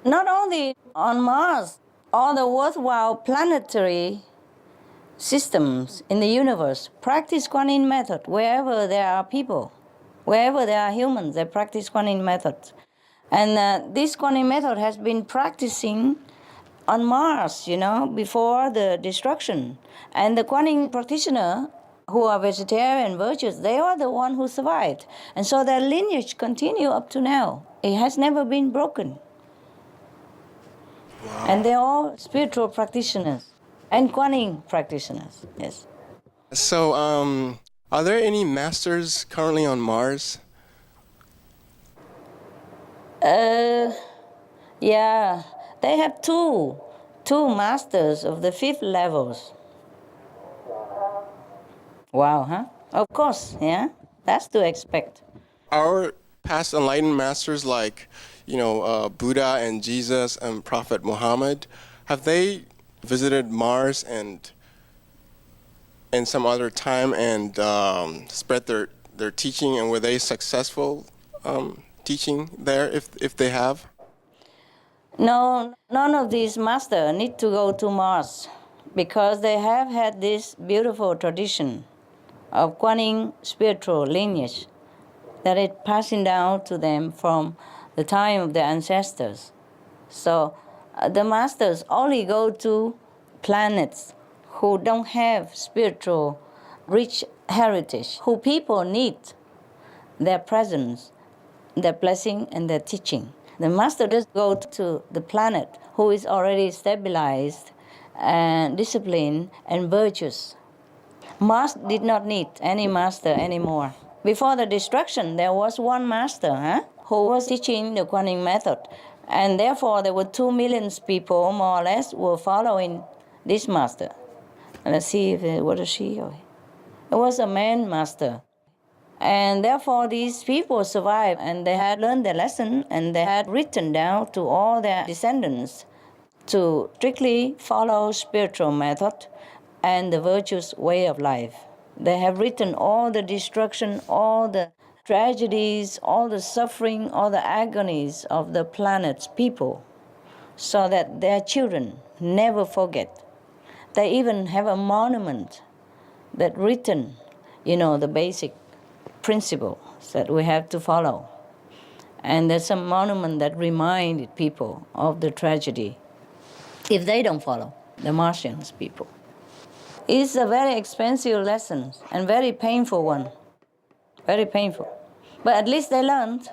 Not only on Mars, all the worthwhile planetary systems in the universe practice Kuan Yin method. Wherever there are people, wherever there are humans, they practice Kuan Yin method. And this Kuan Yin method has been practicing on Mars, you know, before the destruction. And the Kuan Yin practitioner who are vegetarian, virtuous, they are the one who survived. And so their lineage continue up to now. It has never been broken. Wow. And they're all spiritual practitioners and Kuan Yin practitioners, yes. So, are there any masters currently on Mars? Yeah, they have two masters of the 5th levels. Wow, huh? Of course, yeah, that's to expect. Our past enlightened masters like, Buddha and Jesus and Prophet Muhammad, have they visited Mars and some other time and spread their teaching, and were they successful teaching there if they have? No, none of these masters need to go to Mars because they have had this beautiful tradition of Kuan Yin spiritual lineage that is passing down to them from the time of their ancestors. So the masters only go to planets who don't have spiritual rich heritage, who people need their presence, their blessing, and their teaching. The master just go to the planet who is already stabilized and disciplined and virtuous. Mars did not need any master anymore. Before the destruction, there was one master who was teaching the Kuan Yin method. And therefore, there were 2 million people, more or less, were following this master. And let's see if it was a she or it was a man master. And therefore, these people survived, and they had learned their lesson, and they had written down to all their descendants to strictly follow spiritual method and the virtuous way of life. They have written all the destruction, all the tragedies, all the suffering, all the agonies of the planet's people, so that their children never forget. They even have a monument that written, the basic principles that we have to follow. And there's a monument that reminded people of the tragedy if they don't follow, the Martians people. It's a very expensive lesson and very painful one. Very painful. But at least they learned.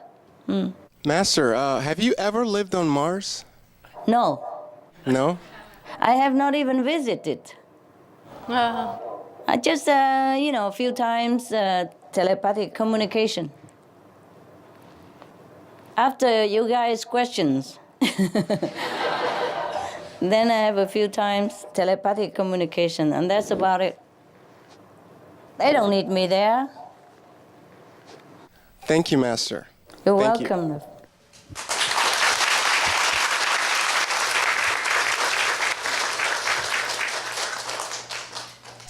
Master, have you ever lived on Mars? No. No? I have not even visited. I just, a few times telepathic communication. After you guys' questions, then I have a few times telepathic communication, and that's about it. They don't need me there. Thank you, Master. You're Thank welcome. You.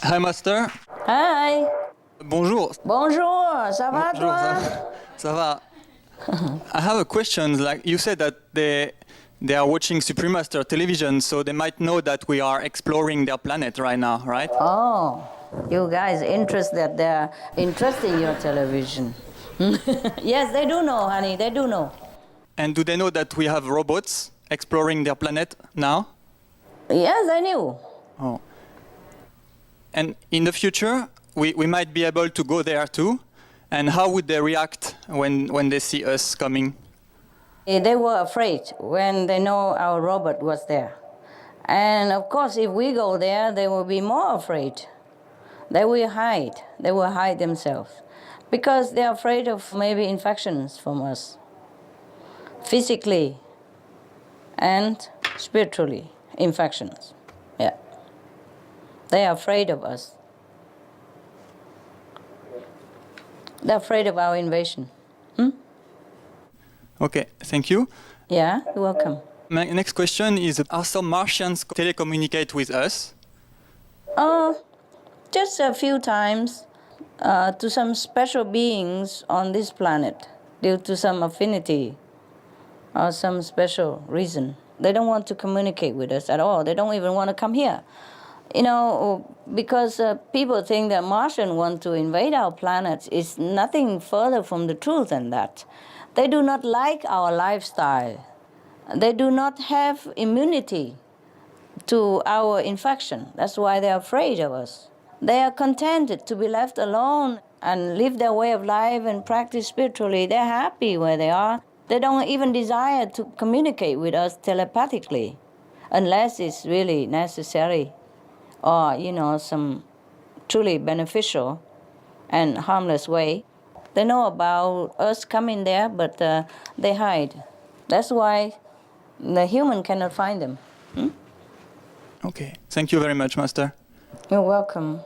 Hi, Master. Hi. Bonjour. Bonjour. Ça va, Bonjour, toi? Ça va. I have a question. Like you said that they are watching Supreme Master television, so they might know that we are exploring their planet right now, right? Oh, you guys interested? They're interested in your television. Yes, they do know, honey. They do know. And do they know that we have robots exploring their planet now? Yes, I knew. Oh. And in the future, we might be able to go there too. And how would they react when they see us coming? They were afraid when they know our robot was there. And of course, if we go there, they will be more afraid. They will hide. They will hide themselves. Because they're afraid of maybe infections from us. Physically and spiritually, infections. Yeah. They are afraid of us. They're afraid of our invasion. Okay, thank you. Yeah, you're welcome. My next question is, are some Martians telecommunicate with us? Just a few times to some special beings on this planet due to some affinity or some special reason. They don't want to communicate with us at all. They don't even want to come here. Because people think that Martians want to invade our planet is nothing further from the truth than that. They do not like our lifestyle. They do not have immunity to our infection. That's why they're afraid of us. They are contented to be left alone and live their way of life and practice spiritually. They're happy where they are. They don't even desire to communicate with us telepathically unless it's really necessary or, some truly beneficial and harmless way. They know about us coming there, but they hide. That's why the human cannot find them. Okay, thank you very much, Master. You're welcome.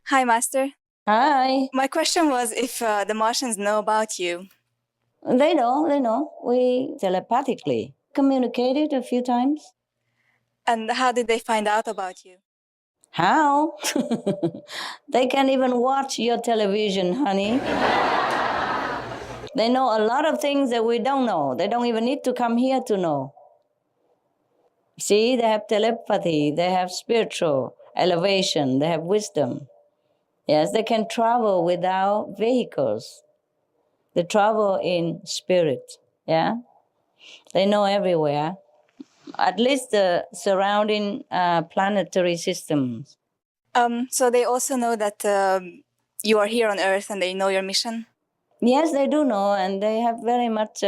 Hi, Master. Hi. My question was if the Martians know about you. They know. We telepathically communicated a few times. And how did they find out about you? How? They can't even watch your television, honey. They know a lot of things that we don't know. They don't even need to come here to know. See, they have telepathy, they have spiritual elevation, they have wisdom. Yes, they can travel without vehicles. They travel in spirit, yeah? They know everywhere, at least the surrounding planetary systems. So they also know that you are here on Earth and they know your mission? Yes, they do know, and they have very much,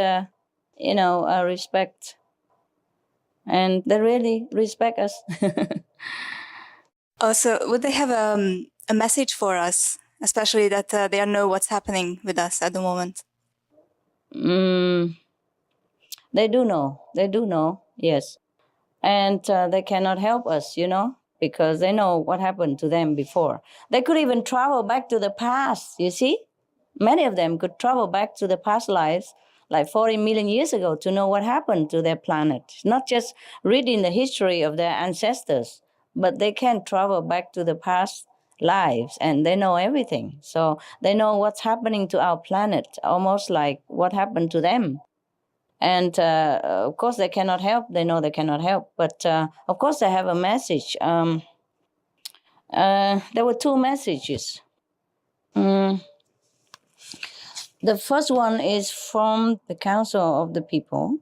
respect. And they really respect us. Also, would they have a message for us, especially that they know what's happening with us at the moment? They do know, yes. And they cannot help us, because they know what happened to them before. They could even travel back to the past, you see? Many of them could travel back to the past lives, like 40 million years ago to know what happened to their planet. Not just reading the history of their ancestors, but they can travel back to the past lives and they know everything. So they know what's happening to our planet, almost like what happened to them. And of course, they cannot help. They know they cannot help. But of course, they have a message. There were two messages. The first one is from the Council of the People.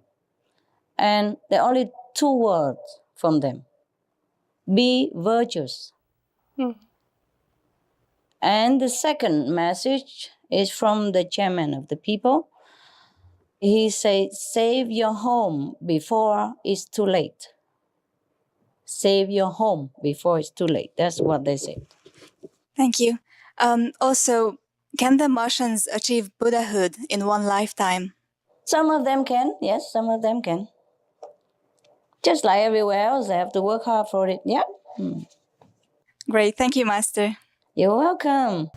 And there are only two words from them. Be virtuous. And the second message is from the chairman of the people. He said, save your home before it's too late. Save your home before it's too late. That's what they said. Thank you. Also, can the Martians achieve Buddhahood in one lifetime? Some of them can, yes, some of them can. Just like everywhere else, they have to work hard for it. Yeah. Great. Thank you, Master. You're welcome.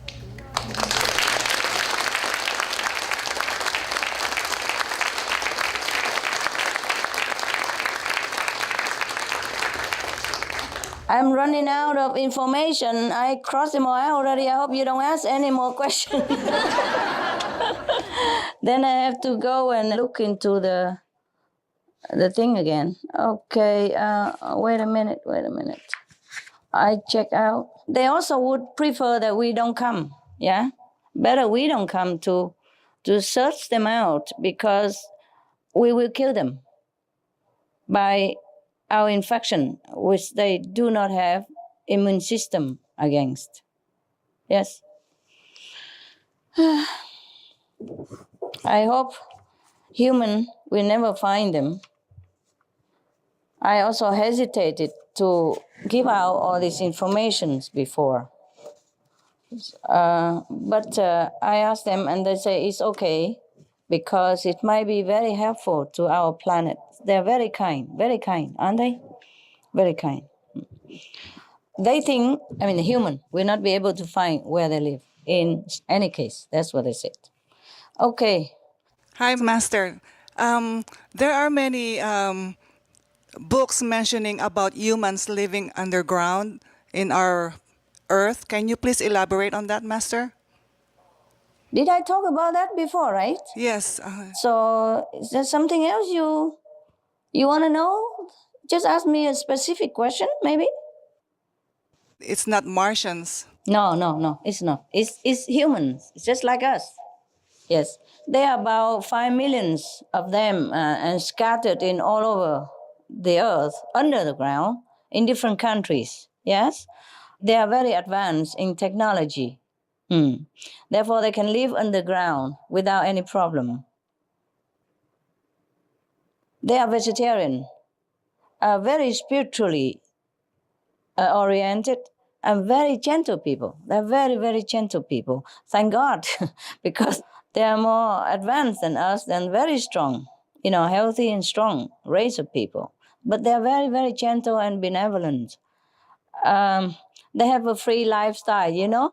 I'm running out of information. I crossed them all out already. I hope you don't ask any more questions. Then I have to go and look into the thing again. Okay, wait a minute. I check out. They also would prefer that we don't come, yeah? Better we don't come to search them out because we will kill them by our infection, which they do not have immune system against. Yes. I hope human will never find them. I also hesitated to give out all these informations before. But I asked them and they say it's okay because it might be very helpful to our planet. They're very kind, aren't they? Very kind. They think, the human will not be able to find where they live in any case. That's what they said. Okay. Hi, Master. There are many books mentioning about humans living underground in our Earth. Can you please elaborate on that, Master? Did I talk about that before, right? Yes. So is there something else you want to know? Just ask me a specific question, maybe? It's not Martians. No, it's not. It's humans. It's just like us. Yes. There are about 5 million of them and scattered in all over the earth, under the ground, in different countries. Yes? They are very advanced in technology. Therefore, they can live underground without any problem. They are vegetarian, very spiritually oriented, and very gentle people. They're very, very gentle people. Thank God, because they are more advanced than us and very strong, healthy and strong race of people. But they're very, very gentle and benevolent. They have a free lifestyle,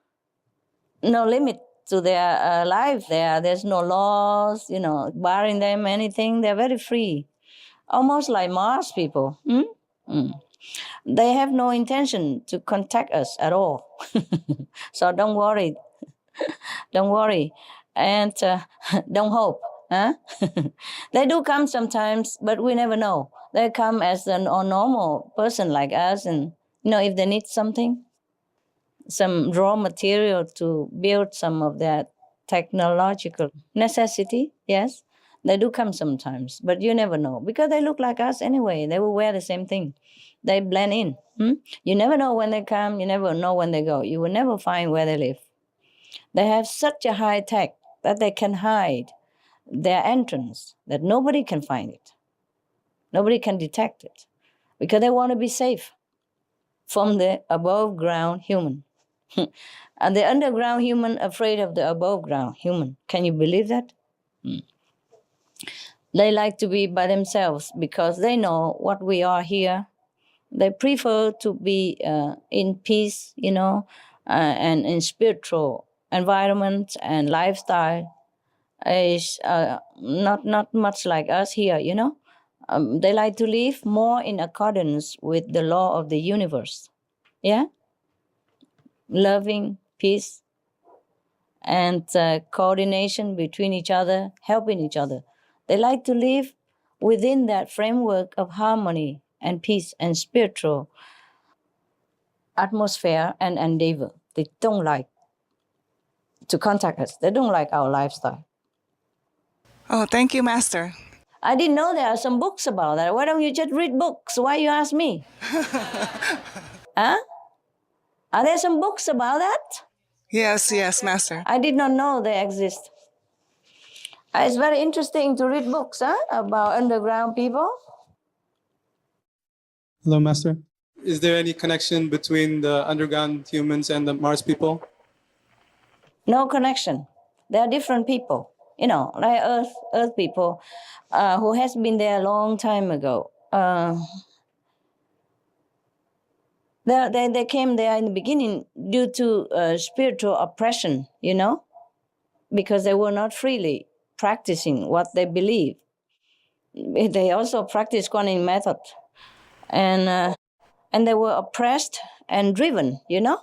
no limit to their life there. There's no laws, barring them anything. They're very free, almost like Mars people. They have no intention to contact us at all. So don't worry. Don't worry. And don't hope. Huh? They do come sometimes, but we never know. They come as a normal person like us, and if they need something, some raw material to build some of that technological necessity, yes, they do come sometimes, but you never know because they look like us anyway. They will wear the same thing. They blend in. You never know when they come. You never know when they go. You will never find where they live. They have such a high tech that they can hide their entrance, that nobody can find it. Nobody can detect it because they want to be safe from the above ground human. And the underground human afraid of the above ground human. Can you believe that? They like to be by themselves because they know what we are here. They prefer to be in peace, and in spiritual environment and lifestyle. is not much like us here, you know. They like to live more in accordance with the law of the universe. Yeah, loving, peace, and coordination between each other, helping each other. They like to live within that framework of harmony and peace and spiritual atmosphere and endeavor. They don't like to contact us. They don't like our lifestyle. Oh, thank you, Master. I didn't know there are some books about that. Why don't you just read books? Why you ask me? Huh? Are there some books about that? Yes, yes, Master. I did not know they exist. It's very interesting to read books about underground people. Hello, Master. Is there any connection between the underground humans and the Mars people? No connection. They are different people. You know, like Earth people who has been there a long time ago. They came there in the beginning due to spiritual oppression, you know, because they were not freely practicing what they believe. They also practiced quantum method, and they were oppressed and driven, you know,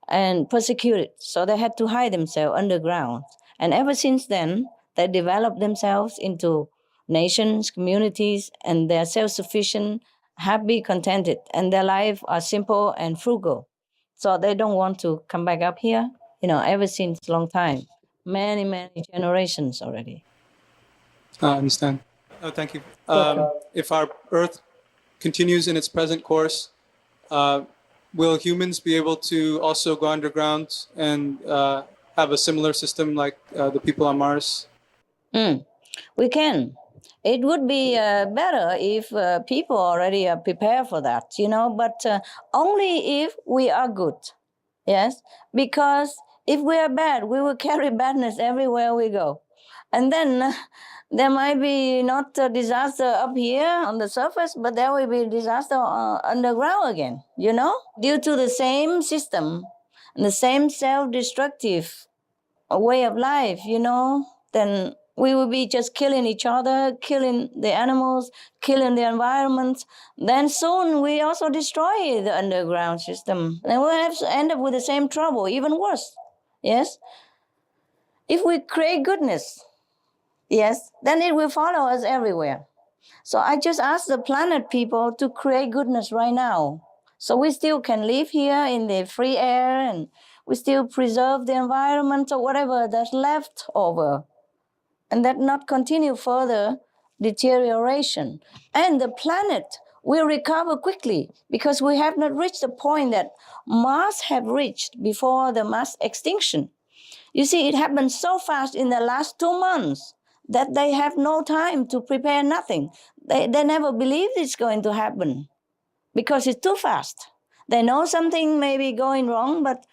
and persecuted. So they had to hide themselves underground. And ever since then, they developed themselves into nations, communities, and they're self-sufficient, happy, contented, and their life are simple and frugal. So they don't want to come back up here, you know, ever since long time, many generations already. I understand. Thank you. If our Earth continues in its present course, will humans be able to also go underground and have a similar system like the people on Mars? We can. It would be better if people already are prepared for that, you know, but only if we are good. Yes, because if we are bad, we will carry badness everywhere we go. And then there might be not a disaster up here on the surface, but there will be disaster underground again, you know, due to the same system and the same self-destructive way of life, you know, then we will be just killing each other, killing the animals, killing the environment. Then soon we also destroy the underground system. And we'll have to end up with the same trouble, even worse. Yes? If we create goodness, yes, then it will follow us everywhere. So I just ask the planet people to create goodness right now. So we still can live here in the free air and we still preserve the environment or whatever that's left over. And that not continue further deterioration. And the planet will recover quickly because we have not reached the point that Mars have reached before the mass extinction. You see, it happened so fast in the last 2 months that they have no time to prepare nothing. They never believed it's going to happen because it's too fast. They know something may be going wrong, but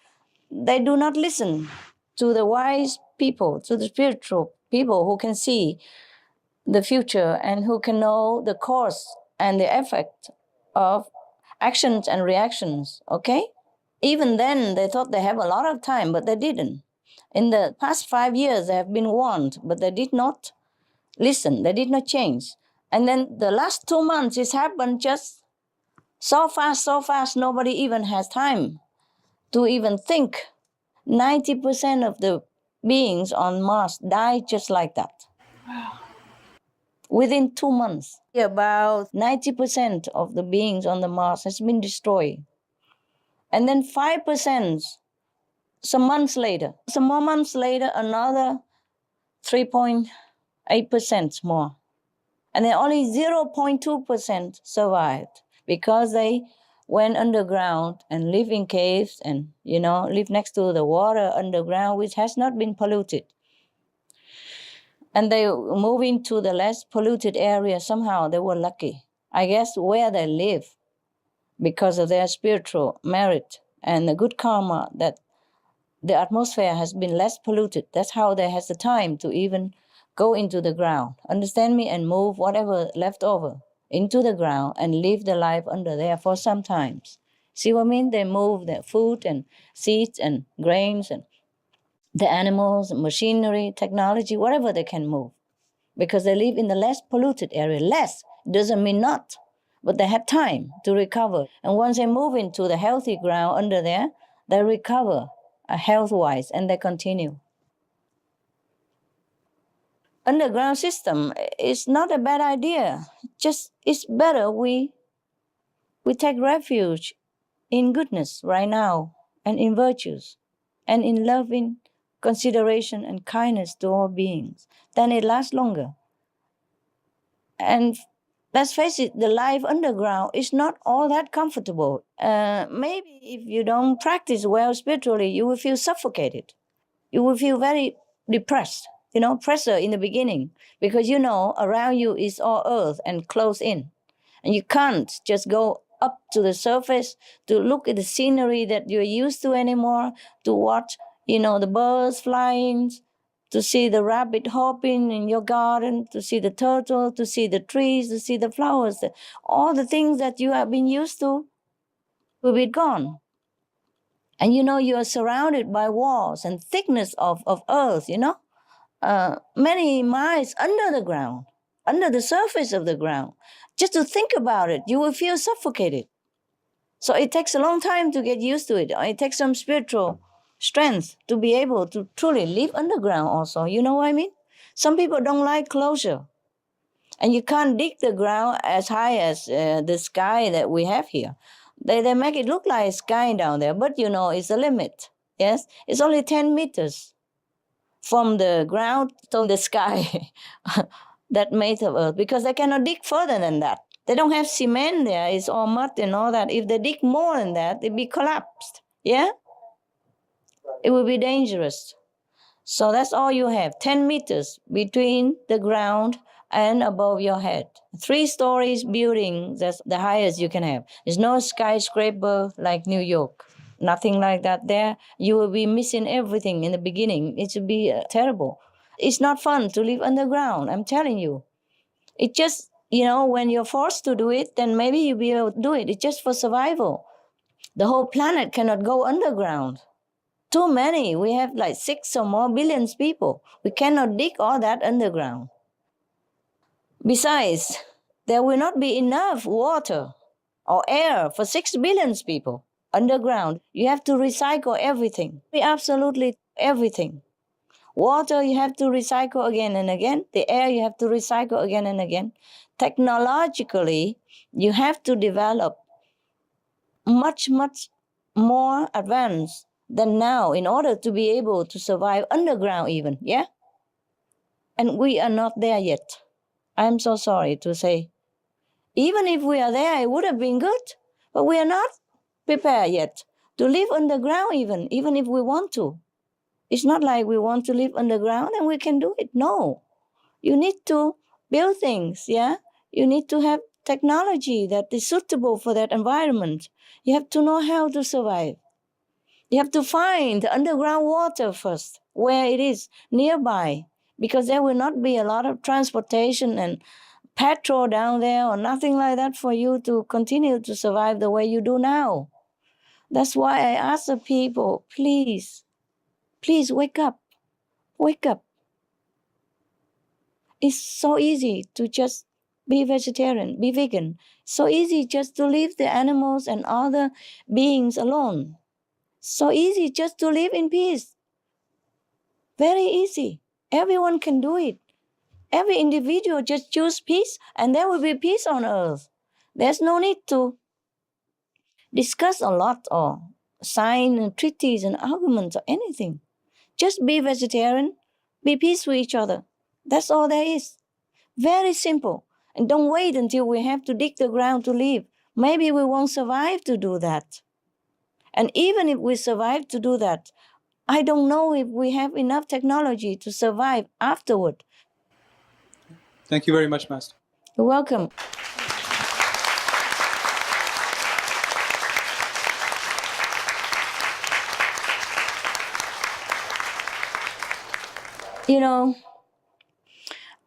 they do not listen to the wise people, to the spiritual people who can see the future and who can know the cause and the effect of actions and reactions, okay? Even then, they thought they have a lot of time, but they didn't. In the past 5 years, they have been warned, but they did not listen. They did not change. And then the last 2 months, it's happened just so fast, nobody even has time to even think. 90% of the beings on Mars died just like that. Within 2 months, about 90% of the beings on the Mars has been destroyed. And then 5%, some more months later, another 3.8% more. And then only 0.2% survived because they went underground and live in caves and, you know, live next to the water underground, which has not been polluted. And they move into the less polluted area. Somehow they were lucky. I guess where they live, because of their spiritual merit and the good karma, that the atmosphere has been less polluted. That's how they has the time to even go into the ground, understand me, and move whatever left over into the ground and live their life under there for some times. See what I mean? They move their food and seeds and grains and the animals, machinery, technology, whatever they can move, because they live in the less polluted area. Less doesn't mean not, but they have time to recover. And once they move into the healthy ground under there, they recover health-wise and they continue. Underground system is not a bad idea. Just it's better we take refuge in goodness right now and in virtues and in loving consideration and kindness to all beings. Then it lasts longer. And let's face it, the life underground is not all that comfortable. Maybe if you don't practice well spiritually, you will feel suffocated. You will feel very depressed, pressure in the beginning, because around you is all earth and closed in. And you can't just go up to the surface to look at the scenery that you're used to anymore, to watch, the birds flying, to see the rabbit hopping in your garden, to see the turtle, to see the trees, to see the flowers. All the things that you have been used to will be gone. And you are surrounded by walls and thickness of earth, many miles under the ground, under the surface of the ground. Just to think about it, you will feel suffocated. So it takes a long time to get used to it. It takes some spiritual strength to be able to truly live underground also. You know what I mean? Some people don't like closure. And you can't dig the ground as high as the sky that we have here. They make it look like sky down there, but it's a limit. Yes, it's only 10 meters from the ground to the sky that made of earth, because they cannot dig further than that. They don't have cement there, it's all mud and all that. If they dig more than that, it'd be collapsed. Yeah? It will be dangerous. So that's all you have, 10 meters between the ground and above your head. 3 stories building, that's the highest you can have. There's no skyscraper like New York. Nothing like that there. You will be missing everything in the beginning. It should be terrible. It's not fun to live underground, I'm telling you. It just, when you're forced to do it, then maybe you'll be able to do it. It's just for survival. The whole planet cannot go underground. Too many. We have like 6 or more billions people. We cannot dig all that underground. Besides, there will not be enough water or air for 6 billion people underground. You have to recycle everything, absolutely everything. Water, you have to recycle again and again. The air, you have to recycle again and again. Technologically, you have to develop much, much more advanced than now in order to be able to survive underground even, yeah? And we are not there yet. I'm so sorry to say. Even if we are there, it would have been good, but we are not prepared yet to live underground even if we want to. It's not like we want to live underground and we can do it. No. You need to build things, yeah? You need to have technology that is suitable for that environment. You have to know how to survive. You have to find underground water first, where it is nearby, because there will not be a lot of transportation and petrol down there or nothing like that for you to continue to survive the way you do now. That's why I ask the people, please wake up. Wake up. It's so easy to just be vegetarian, be vegan. So easy just to leave the animals and other beings alone. So easy just to live in peace. Very easy. Everyone can do it. Every individual just choose peace and there will be peace on earth. There's no need to discuss a lot or sign treaties and arguments or anything. Just be vegetarian, be peace with each other. That's all there is. Very simple. And don't wait until we have to dig the ground to live. Maybe we won't survive to do that. And even if we survive to do that, I don't know if we have enough technology to survive afterward. Thank you very much, Master. You're welcome.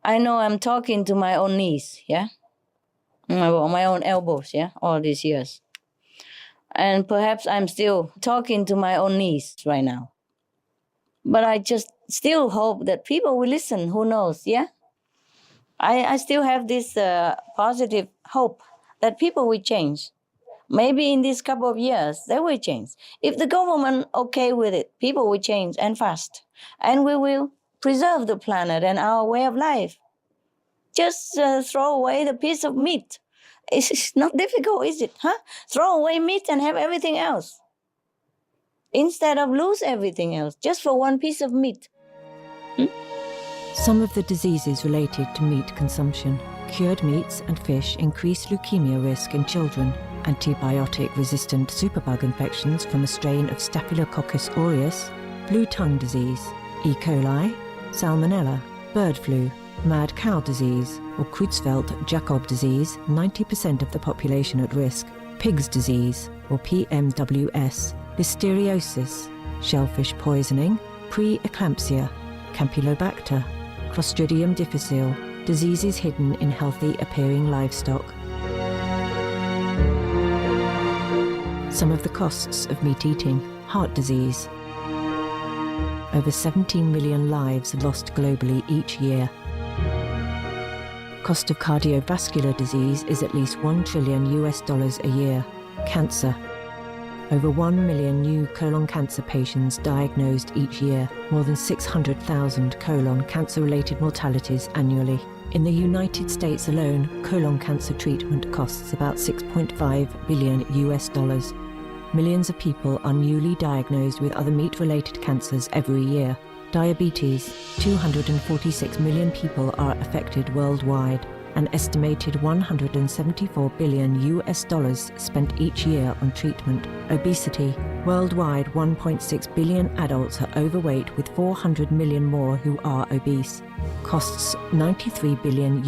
I know I'm talking to my own knees, yeah? My own elbows, yeah? All these years. And perhaps I'm still talking to my own knees right now. But I just still hope that people will listen. Who knows? Yeah. I still have this positive hope that people will change. Maybe in this couple of years, they will change. If the government okay with it, people will change and fast. And we will preserve the planet and our way of life. Just throw away the piece of meat. It's not difficult, is it? Huh? Throw away meat and have everything else. Instead of lose everything else, just for one piece of meat. Some of the diseases related to meat consumption. Cured meats and fish increase leukemia risk in children. Antibiotic-resistant superbug infections from a strain of Staphylococcus aureus, blue tongue disease, E. coli, salmonella, bird flu, mad cow disease, or Creutzfeldt-Jakob disease, 90% of the population at risk, pig's disease, or PMWS, listeriosis, shellfish poisoning, pre-eclampsia, Campylobacter, Clostridium difficile, diseases hidden in healthy-appearing livestock. Some of the costs of meat eating: heart disease. Over 17 million lives lost globally each year. Cost of cardiovascular disease is at least $1 trillion a year. Cancer. Over 1 million new colon cancer patients diagnosed each year, more than 600,000 colon cancer-related mortalities annually. In the United States alone, colon cancer treatment costs about $6.5 billion. Millions of people are newly diagnosed with other meat-related cancers every year. Diabetes. 246 million people are affected worldwide. An estimated $174 billion spent each year on treatment. Obesity. Worldwide, 1.6 billion adults are overweight, with 400 million more who are obese. Costs $93 billion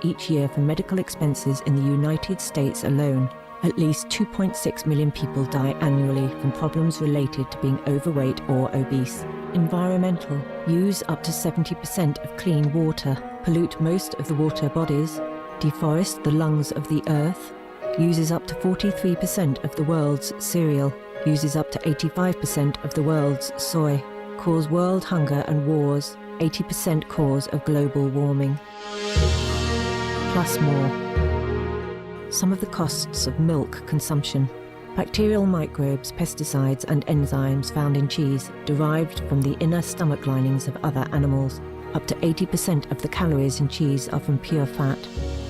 each year for medical expenses in the United States alone. At least 2.6 million people die annually from problems related to being overweight or obese. Environmental. Use up to 70% of clean water. Pollute most of the water bodies. Deforest the lungs of the earth. Uses up to 43% of the world's cereal. Uses up to 85% of the world's soy. Cause world hunger and wars. 80% cause of global warming. Plus more. Some of the costs of milk consumption. Bacterial microbes, pesticides and enzymes found in cheese derived from the inner stomach linings of other animals. Up to 80% of the calories in cheese are from pure fat.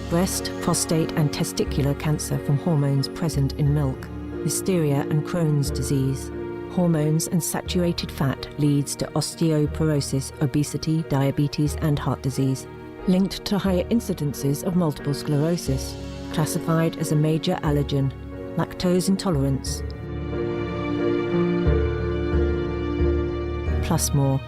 Breast, prostate and testicular cancer from hormones present in milk. Listeria and Crohn's disease. Hormones and saturated fat leads to osteoporosis, obesity, diabetes and heart disease. Linked to higher incidences of multiple sclerosis. Classified as a major allergen. Lactose intolerance. Plus more.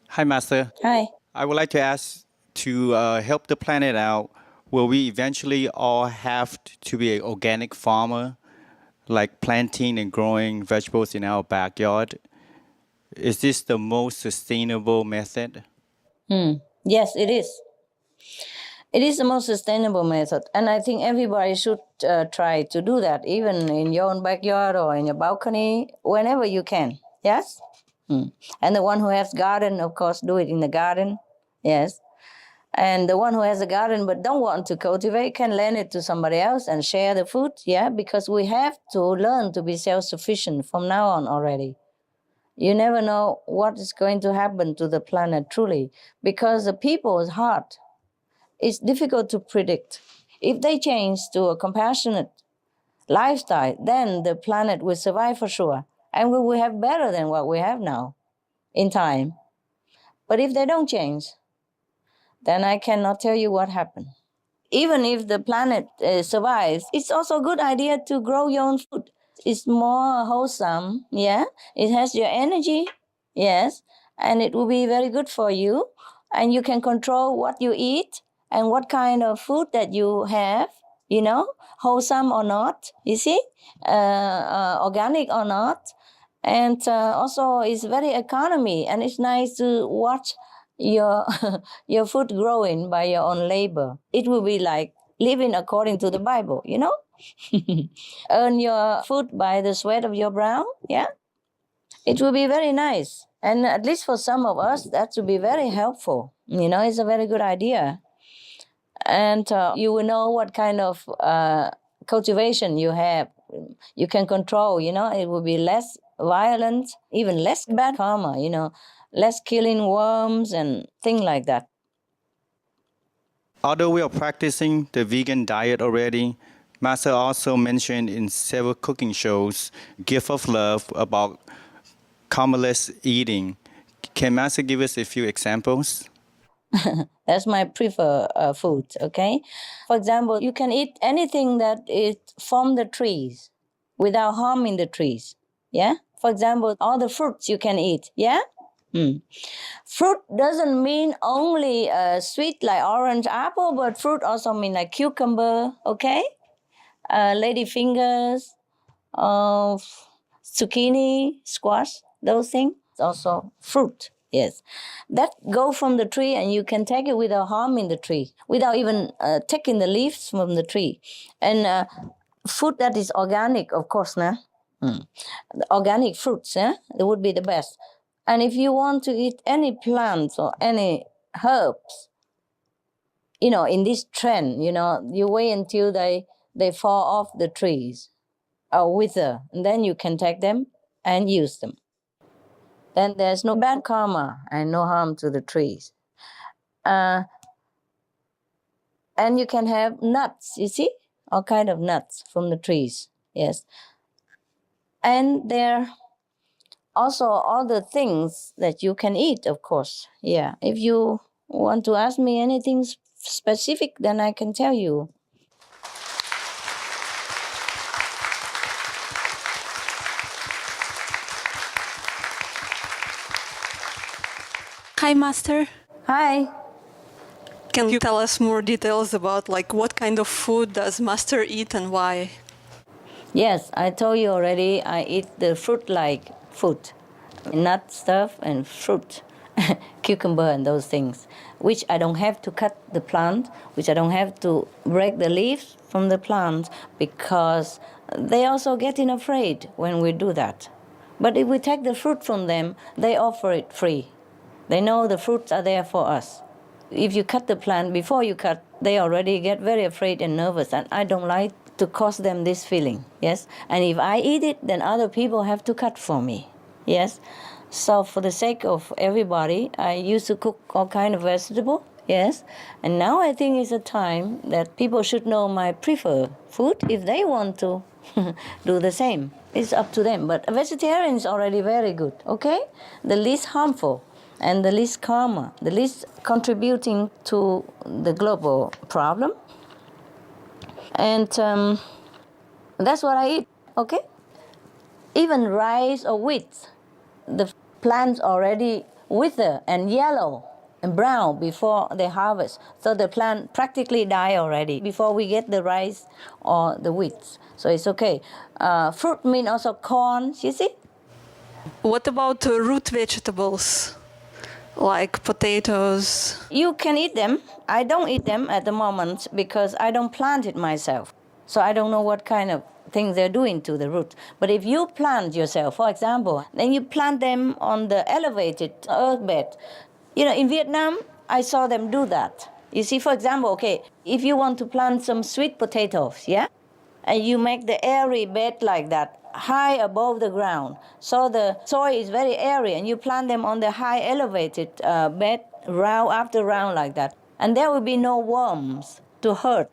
Hi, Master. Hi. I would like to ask, to help the planet out, will we eventually all have to be an organic farmer, like planting and growing vegetables in our backyard? Is this the most sustainable method? Yes, it is. It is the most sustainable method, and I think everybody should try to do that, even in your own backyard or in your balcony, whenever you can. Yes? And the one who has garden, of course, do it in the garden. Yes. And the one who has a garden but don't want to cultivate can lend it to somebody else and share the food. Yeah, because we have to learn to be self-sufficient from now on already. You never know what is going to happen to the planet truly, because the people's heart is difficult to predict. If they change to a compassionate lifestyle, then the planet will survive for sure. And we will have better than what we have now in time. But if they don't change, then I cannot tell you what happened. Even if the planet survives, it's also a good idea to grow your own food. It's more wholesome, yeah? It has your energy, yes, and it will be very good for you. And you can control what you eat and what kind of food that you have, you know, wholesome or not, you see, organic or not. And also it's very economy, and it's nice to watch your your food growing by your own labor. It will be like living according to the Bible, you know. Earn your food by the sweat of your brow, yeah. It would be very nice. And at least for some of us, that would be very helpful. It's a very good idea. And you will know what kind of cultivation you have. You can control, it will be less violent, even less bad karma, less killing worms and things like that. Although we are practicing the vegan diet already, Master also mentioned in several cooking shows, Gift of Love, about karmaless eating. Can Master give us a few examples? That's my preferred food, okay? For example, you can eat anything that is from the trees without harming the trees, yeah? For example, all the fruits you can eat, yeah? Fruit doesn't mean only sweet like orange, apple, but fruit also mean like cucumber, okay? Lady fingers, zucchini, squash, those things, also fruit. Yes, that go from the tree, and you can take it without harming the tree, without even taking the leaves from the tree. And food that is organic, of course, nah? The organic fruits, that would be the best. And if you want to eat any plants or any herbs, in this trend, you wait until they fall off the trees or wither, and then you can take them and use them. Then there's no bad karma and no harm to the trees. And you can have nuts, you see? All kind of nuts from the trees, yes. And there also other things that you can eat, of course. Yeah, if you want to ask me anything specific, then I can tell you. Hi, Master. Hi. Can you tell us more details about what kind of food does Master eat and why? Yes, I told you already, I eat the fruit-like food, nut stuff and fruit, cucumber and those things, which I don't have to cut the plant, which I don't have to break the leaves from the plant, because they also getting afraid when we do that. But if we take the fruit from them, they offer it free. They know the fruits are there for us. If you cut the plant, before you cut, they already get very afraid and nervous, and I don't like to cause them this feeling, yes? And if I eat it, then other people have to cut for me, yes? So for the sake of everybody, I used to cook all kind of vegetable, yes? And now I think it's a time that people should know my preferred food if they want to do the same. It's up to them. But a vegetarian is already very good, okay? The least harmful and the least karma, the least contributing to the global problem. And that's what I eat, okay? Even rice or wheat, the plants already wither and yellow and brown before they harvest. So the plant practically die already before we get the rice or the wheat. So it's okay. Fruit mean also corn, you see? What about root vegetables, like potatoes? You can eat them. I don't eat them at the moment because I don't plant it myself. So I don't know what kind of things they're doing to the root. But if you plant yourself, for example, then you plant them on the elevated earth bed. In Vietnam, I saw them do that. You see, for example, okay, if you want to plant some sweet potatoes, yeah? And you make the airy bed like that, high above the ground. So the soil is very airy, and you plant them on the high elevated bed, round after round like that. And there will be no worms to hurt.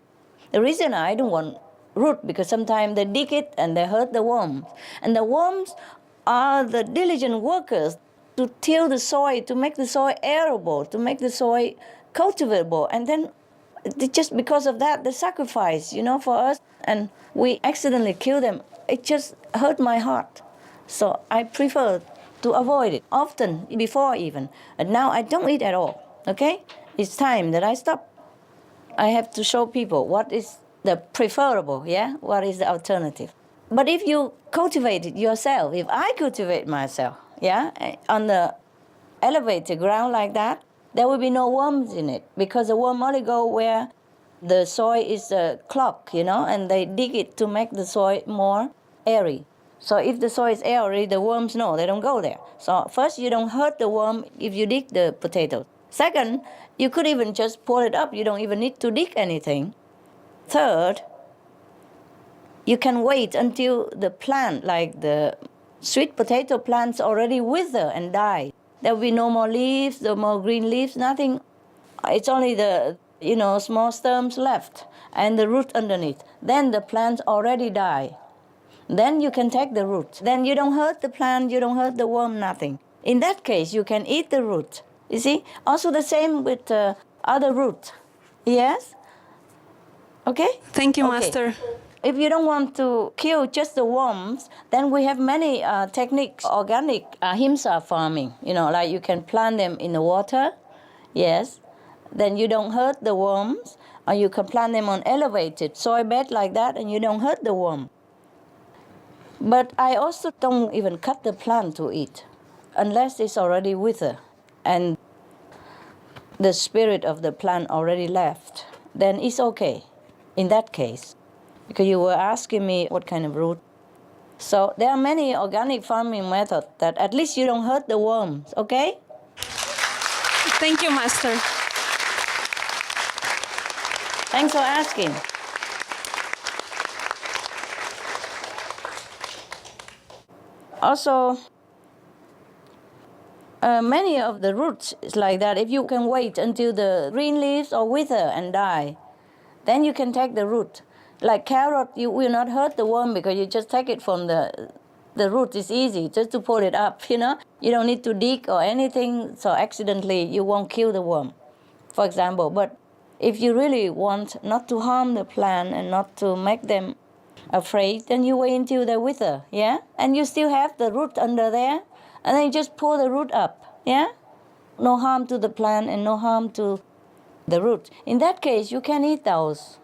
The reason I don't want root, because sometimes they dig it and they hurt the worms. And the worms are the diligent workers to till the soil, to make the soil arable, to make the soil cultivable. And then just because of that, the sacrifice, for us, and we accidentally kill them, it just hurt my heart. So I prefer to avoid it, often, before even. And now I don't eat at all, okay? It's time that I stop. I have to show people what is the preferable, yeah? What is the alternative? But if you cultivate it yourself, if I cultivate myself, yeah, on the elevated ground like that, there will be no worms in it, because the worm only go where the soil is clogged, and they dig it to make the soil more airy. So if the soil is airy, the worms know, they don't go there. So first, you don't hurt the worm if you dig the potato. Second, you could even just pull it up. You don't even need to dig anything. Third, you can wait until the plant, like the sweet potato plants, already wither and die. There will be no more leaves, no more green leaves, nothing. It's only the, small stems left and the root underneath. Then the plants already die. Then you can take the root. Then you don't hurt the plant, you don't hurt the worm, nothing. In that case, you can eat the root. You see? Also the same with other root. Yes? Okay? Thank you, Okay. Master. If you don't want to kill just the worms, then we have many techniques, organic ahimsa farming. Like you can plant them in the water, yes. Then you don't hurt the worms, or you can plant them on elevated soil bed like that, and you don't hurt the worm. But I also don't even cut the plant to eat, unless it's already withered, and the spirit of the plant already left. Then it's okay, in that case. Because you were asking me what kind of root. So there are many organic farming methods that at least you don't hurt the worms, okay? Thank you, Master. Thanks for asking. Also, many of the roots is like that. If you can wait until the green leaves or wither and die, then you can take the root. Like carrot, you will not hurt the worm because you just take it from the root. It's easy just to pull it up, You don't need to dig or anything, so accidentally you won't kill the worm, for example. But if you really want not to harm the plant and not to make them afraid, then you wait until they wither, yeah? And you still have the root under there, and then you just pull the root up, yeah? No harm to the plant and no harm to the root. In that case, you can eat those,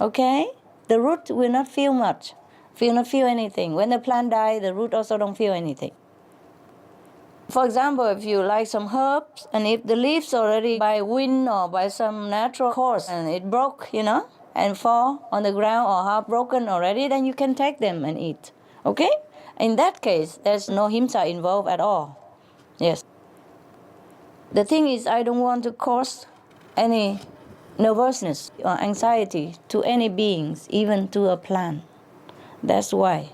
okay? The root will not feel much, will not feel anything. When the plant dies, the root also don't feel anything. For example, if you like some herbs, and if the leaves already by wind or by some natural cause, and it broke, and fall on the ground or half broken already, then you can take them and eat, okay? In that case, there's no himsa involved at all, yes. The thing is, I don't want to cause any nervousness or anxiety to any beings, even to a plant. That's why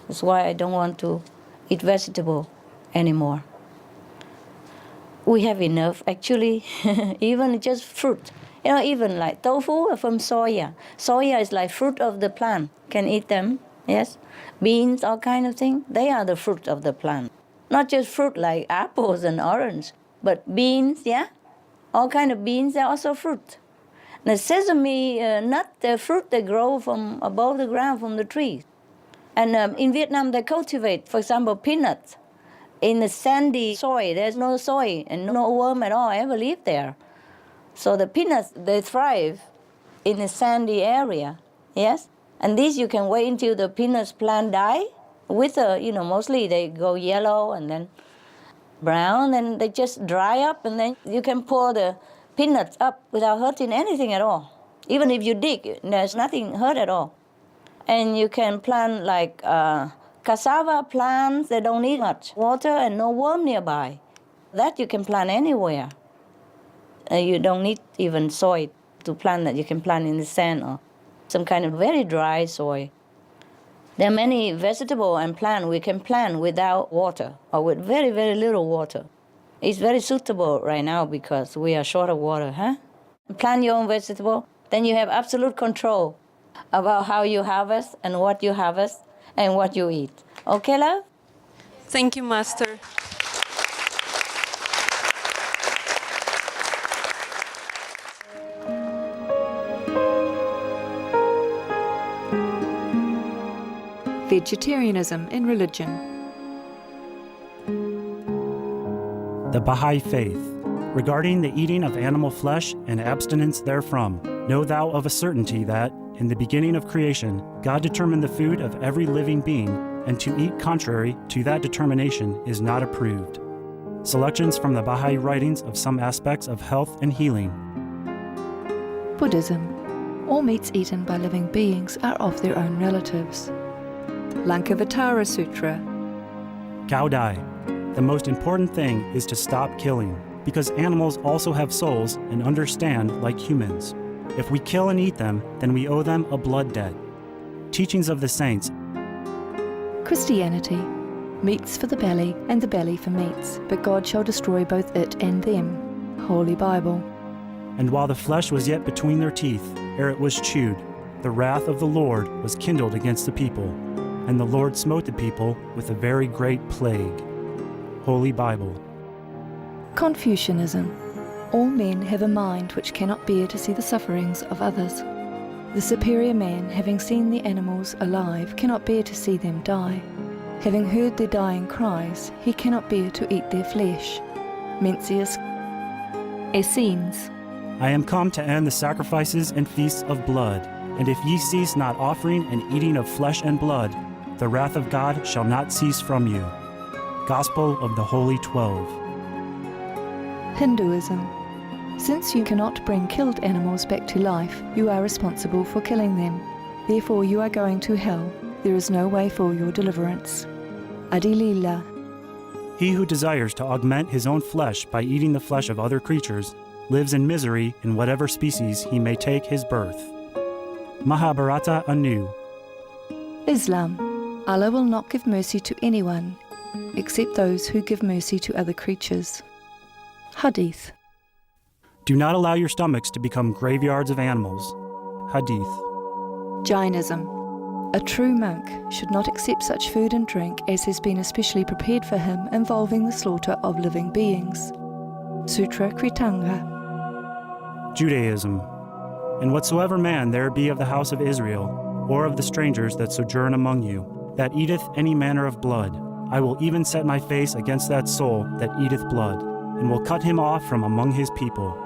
I don't want to eat vegetable anymore. We have enough, actually, even just fruit. Even like tofu from soya. Soya is like fruit of the plant. Can eat them, yes. Beans, all kind of thing. They are the fruit of the plant. Not just fruit like apples and orange, but beans, yeah. All kind of beans are also fruit. The sesame nut, the fruit they grow from above the ground from the trees. And in Vietnam, they cultivate, for example, peanuts. In the sandy soil, there's no soil and no worm at all ever live there. So the peanuts, they thrive in a sandy area, yes? And these you can wait until the peanuts plant die. Wither, mostly they go yellow and then brown, and they just dry up, and then you can pour the peanuts up without hurting anything at all. Even if you dig, there's nothing hurt at all. And you can plant like cassava plants that don't need much water and no worm nearby. That you can plant anywhere. You don't need even soil to plant that. You can plant in the sand or some kind of very dry soil. There are many vegetable and plant we can plant without water or with very, very little water. It's very suitable right now because we are short of water, huh? Plant your own vegetable, then you have absolute control about how you harvest and what you harvest and what you eat. Okay, love? Thank you, Master. Vegetarianism in religion. The Baha'i Faith. Regarding the eating of animal flesh and abstinence therefrom, know thou of a certainty that, in the beginning of creation, God determined the food of every living being, and to eat contrary to that determination is not approved. Selections from the Baha'i writings of some aspects of health and healing. Buddhism. All meats eaten by living beings are of their own relatives. Lankavatara Sutra. Cao Dai. The most important thing is to stop killing, because animals also have souls and understand like humans. If we kill and eat them, then we owe them a blood debt. Teachings of the Saints. Christianity. Meats for the belly, and the belly for meats, but God shall destroy both it and them. Holy Bible. And while the flesh was yet between their teeth, ere it was chewed, the wrath of the Lord was kindled against the people, and the Lord smote the people with a very great plague. Holy Bible. Confucianism. All men have a mind which cannot bear to see the sufferings of others. The superior man, having seen the animals alive, cannot bear to see them die. Having heard their dying cries, he cannot bear to eat their flesh. Mencius. Essenes. I am come to end the sacrifices and feasts of blood, and if ye cease not offering and eating of flesh and blood, the wrath of God shall not cease from you. Gospel of the Holy 12. Hinduism. Since you cannot bring killed animals back to life, you are responsible for killing them. Therefore you are going to hell. There is no way for your deliverance. Adilila. He who desires to augment his own flesh by eating the flesh of other creatures lives in misery in whatever species he may take his birth. Mahabharata anew. Islam. Allah will not give mercy to anyone except those who give mercy to other creatures. Hadith. Do not allow your stomachs to become graveyards of animals. Hadith. Jainism. A true monk should not accept such food and drink as has been especially prepared for him involving the slaughter of living beings. Sutra Kritanga. Judaism. And whatsoever man there be of the house of Israel, or of the strangers that sojourn among you, that eateth any manner of blood, I will even set my face against that soul that eateth blood, and will cut him off from among his people.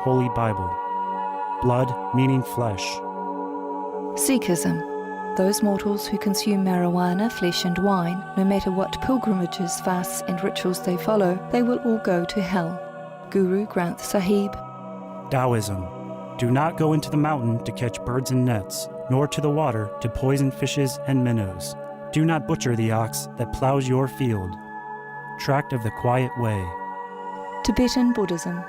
Holy Bible. Blood meaning flesh. Sikhism. Those mortals who consume marijuana, flesh and wine, no matter what pilgrimages, fasts and rituals they follow, they will all go to hell. Guru Granth Sahib. Taoism. Do not go into the mountain to catch birds and nets, nor to the water to poison fishes and minnows. Do not butcher the ox that plows your field. Tract of the Quiet Way. Tibetan Buddhism.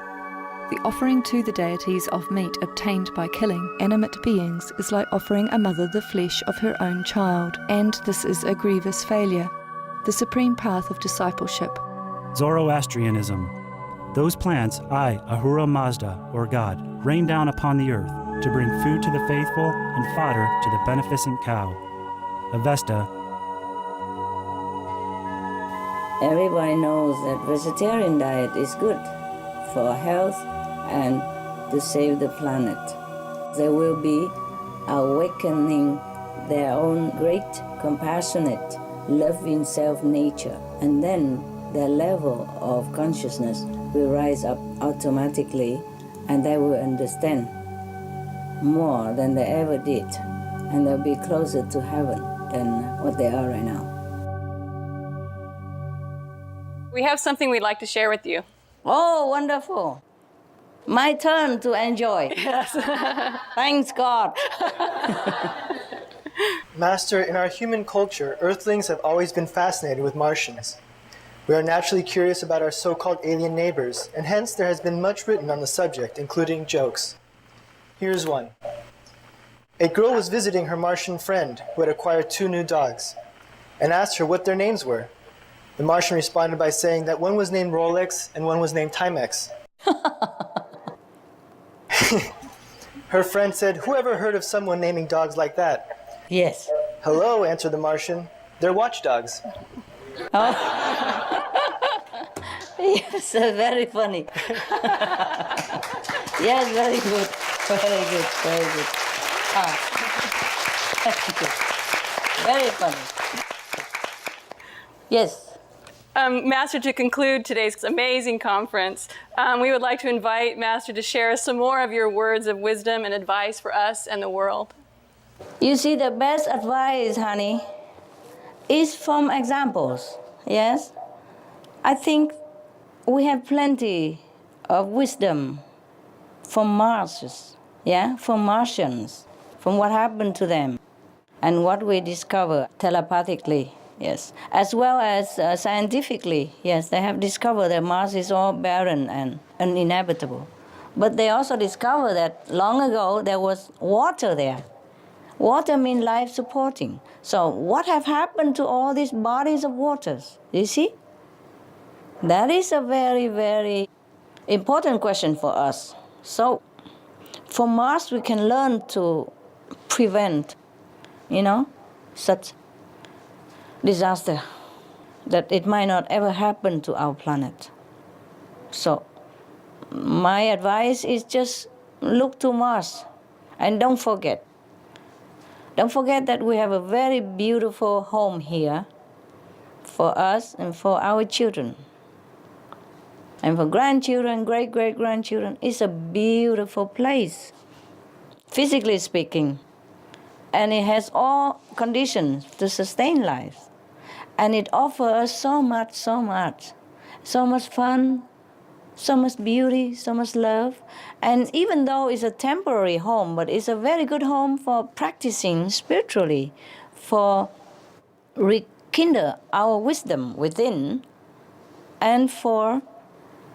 The offering to the deities of meat obtained by killing animate beings is like offering a mother the flesh of her own child, and this is a grievous failure. The supreme path of discipleship. Zoroastrianism. Those plants I, Ahura Mazda, or God, rain down upon the earth to bring food to the faithful and fodder to the beneficent cow. Avesta. Everybody knows that vegetarian diet is good for health and to save the planet. They will be awakening their own great, compassionate, loving self-nature, and then their level of consciousness will rise up automatically, and they will understand more than they ever did, and they'll be closer to heaven than what they are right now. We have something we'd like to share with you. Oh, wonderful. My turn to enjoy. Yes. Thanks God. Master, in our human culture, Earthlings have always been fascinated with Martians. We are naturally curious about our so-called alien neighbors, and hence there has been much written on the subject, including jokes. Here's one. A girl was visiting her Martian friend, who had acquired 2 new dogs, and asked her what their names were. The Martian responded by saying that one was named Rolex and one was named Timex. Her friend said, "Who ever heard of someone naming dogs like that?" Yes. "Hello," answered the Martian. "They're watchdogs." Oh. Yes, very funny. Yes, very good. Very good. Very good. Ah. Very good. Very funny. Yes. Master, to conclude today's amazing conference, we would like to invite Master to share some more of your words of wisdom and advice for us and the world. You see, the best advice, honey, is from examples. Yes? I think we have plenty of wisdom from Mars, yeah, from Martians, from what happened to them. and what we discover telepathically, yes, as well as scientifically, yes, they have discovered that Mars is all barren and uninhabitable. But they also discovered that long ago there was water there. Water means life supporting. So what have happened to all these bodies of waters? You see? That is a very, very important question for us. So for Mars, we can learn to prevent, such disaster, that it might not ever happen to our planet. So my advice is just look to Mars and don't forget. Don't forget that we have a very beautiful home here for us and for our children. And for grandchildren, great-great-grandchildren, it's a beautiful place, physically speaking. And it has all conditions to sustain life. And it offers so much, so much. So much fun, so much beauty, so much love. And even though it's a temporary home, but it's a very good home for practicing spiritually, for rekindle our wisdom within, and for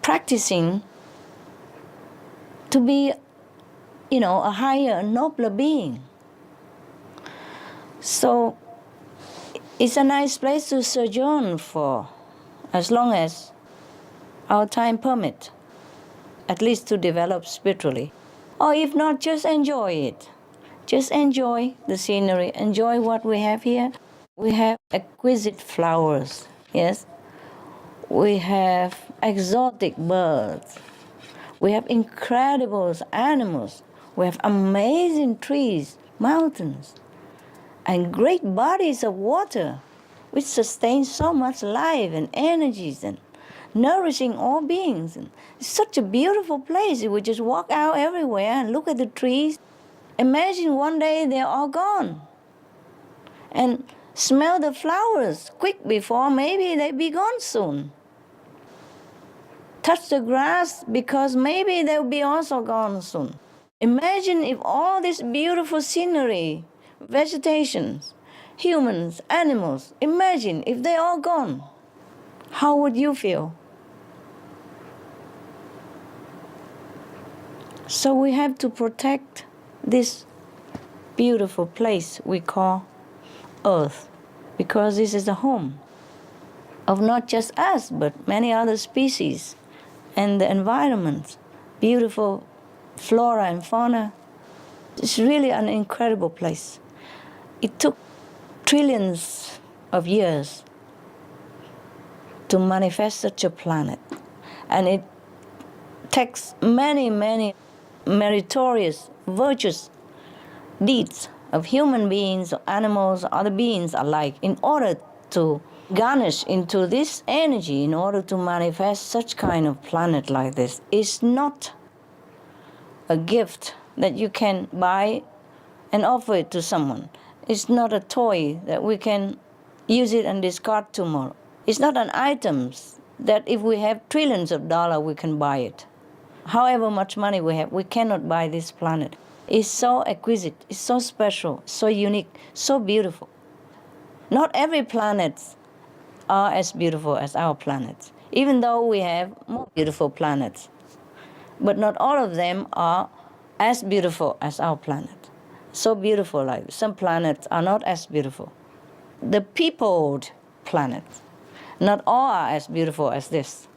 practicing to be, a higher, nobler being. So it's a nice place to sojourn for as long as our time permits, at least to develop spiritually. Or if not, just enjoy it. Just enjoy the scenery, enjoy what we have here. We have exquisite flowers, yes. We have exotic birds. We have incredible animals. We have amazing trees, mountains, and great bodies of water, which sustain so much life and energies and nourishing all beings. And it's such a beautiful place. You would just walk out everywhere and look at the trees. Imagine one day they're all gone. And smell the flowers quick before maybe they be gone soon. Touch the grass because maybe they'll be also gone soon. Imagine if all this beautiful scenery, vegetations, humans, animals, imagine if they're all gone. How would you feel? So we have to protect this beautiful place we call Earth, because this is the home of not just us, but many other species and the environment, beautiful flora and fauna. It's really an incredible place. It took trillions of years to manifest such a planet. And it takes many, many meritorious, virtuous deeds of human beings, animals, other beings alike, in order to garnish into this energy, in order to manifest such kind of planet like this. It's not a gift that you can buy and offer it to someone. It's not a toy that we can use it and discard tomorrow. It's not an item that if we have trillions of dollars, we can buy it. However much money we have, we cannot buy this planet. It's so exquisite, it's so special, so unique, so beautiful. Not every planet are as beautiful as our planet, even though we have more beautiful planets. But not all of them are as beautiful as our planet. So beautiful, like some planets are not as beautiful. The peopled planets, not all are as beautiful as this.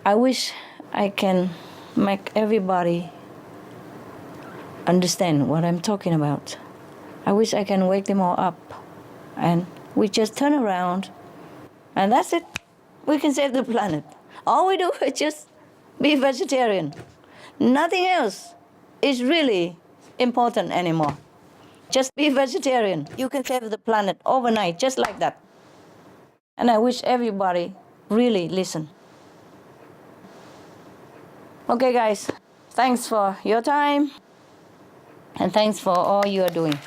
I wish I can make everybody understand what I'm talking about. I wish I can wake them all up and we just turn around and that's it. We can save the planet. All we do is just be vegetarian. Nothing else is really important anymore. Just be vegetarian. You can save the planet overnight, just like that. And I wish everybody really listen. Okay, guys, thanks for your time, and thanks for all you are doing.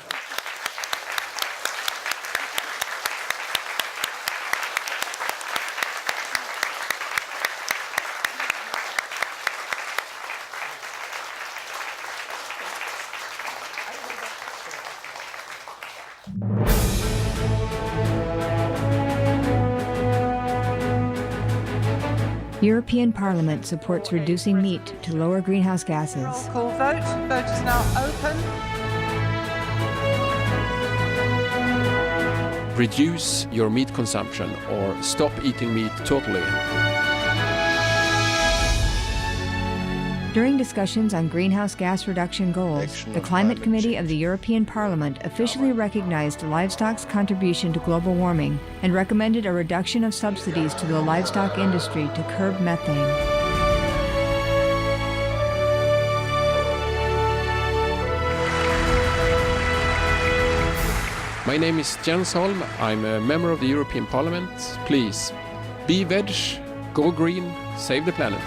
European Parliament supports reducing meat to lower greenhouse gases. Roll call vote. Vote is now open. Reduce your meat consumption or stop eating meat totally. During discussions on greenhouse gas reduction goals, the Climate Committee of the European Parliament officially recognized livestock's contribution to global warming and recommended a reduction of subsidies to the livestock industry to curb methane. My name is Jens Holm. I'm a member of the European Parliament. Please, be veg, go green, save the planet.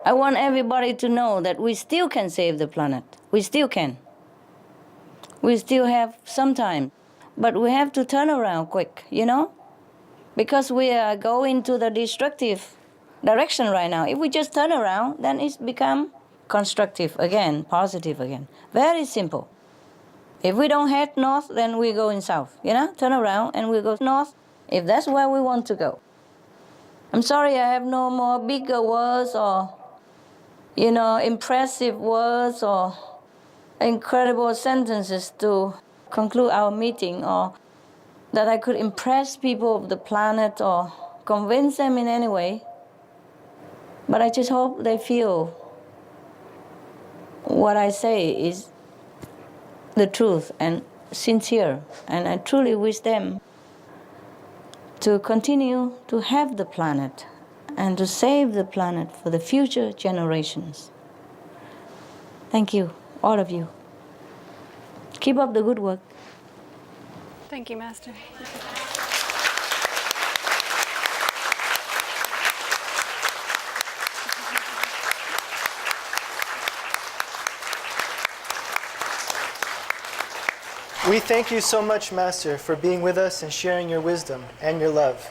I want everybody to know that we still can save the planet. We still can. We still have some time. But we have to turn around quick, you know? Because we are going to the destructive direction right now. If we just turn around, then it's become constructive again, positive again. Very simple. If we don't head north, then we go in south, you know? Turn around and we go north, if that's where we want to go. I'm sorry I have no more bigger words or impressive words or incredible sentences to conclude our meeting, or that I could impress people of the planet or convince them in any way. But I just hope they feel what I say is the truth and sincere. And I truly wish them to continue to have the planet and to save the planet for the future generations. Thank you, all of you. Keep up the good work. Thank you, Master. We thank you so much, Master, for being with us and sharing your wisdom and your love.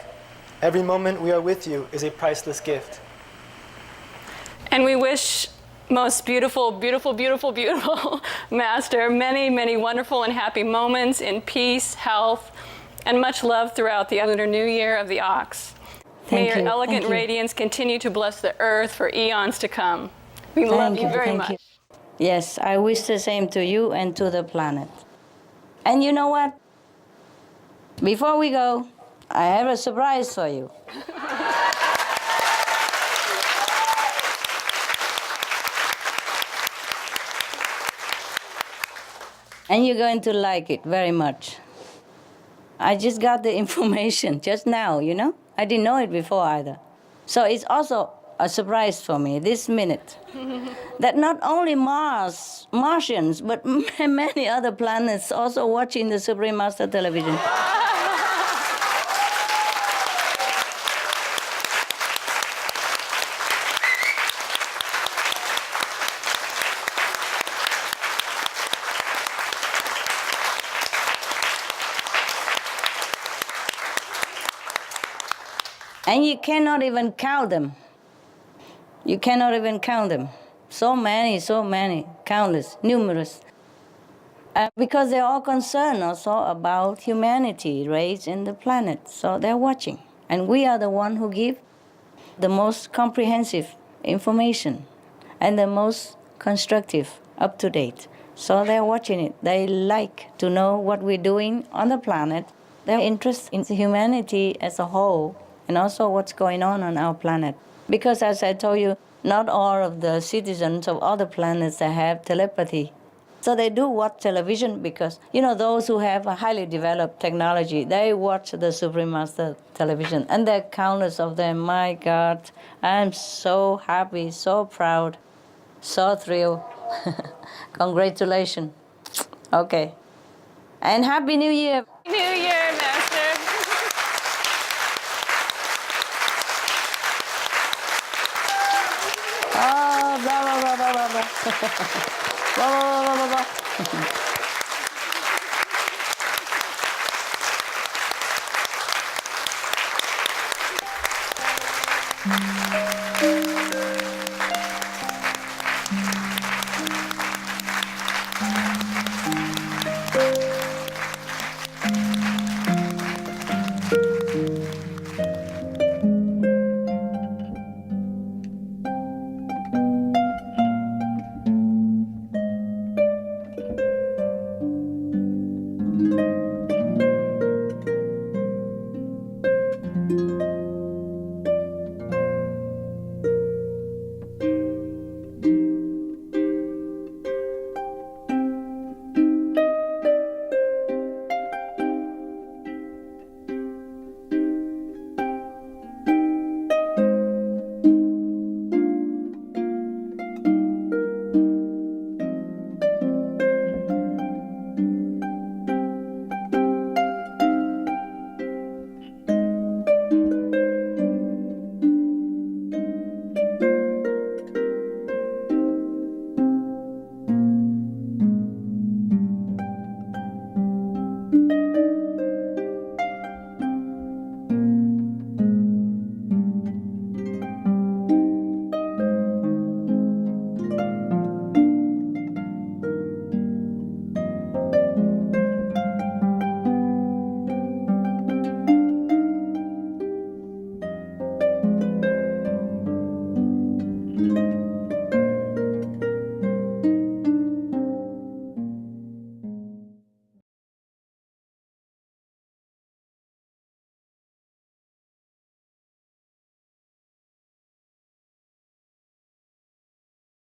Every moment we are with you is a priceless gift. And we wish most beautiful, beautiful, beautiful, beautiful Master many, many wonderful and happy moments in peace, health, and much love throughout the Lunar New Year of the Ox. May your elegant radiance continue to bless the earth for eons to come. We love you very much. Yes, I wish the same to you and to the planet. And you know what? Before we go, I have a surprise for you. And you're going to like it very much. I just got the information just now, you know? I didn't know it before either. So it's also a surprise for me this minute that not only Martians, but many other planets also watching the Supreme Master television. And you cannot even count them. You cannot even count them. So many, countless, numerous. Because they're all concerned also about humanity, race, and the planet. So they're watching. And we are the one who give the most comprehensive information and the most constructive, up-to-date. So they're watching it. They like to know what we're doing on the planet. They're interested in humanity as a whole and also what's going on our planet. Because as I told you, not all of the citizens of other planets that have telepathy. So they do watch television because, those who have a highly developed technology, they watch the Supreme Master television. And there are countless of them. My God, I'm so happy, so proud, so thrilled. Congratulations. Okay. And Happy New Year. New Year, Master. Oh, blah, blah, blah, blah, blah, blah. Blah, blah, blah, blah, blah.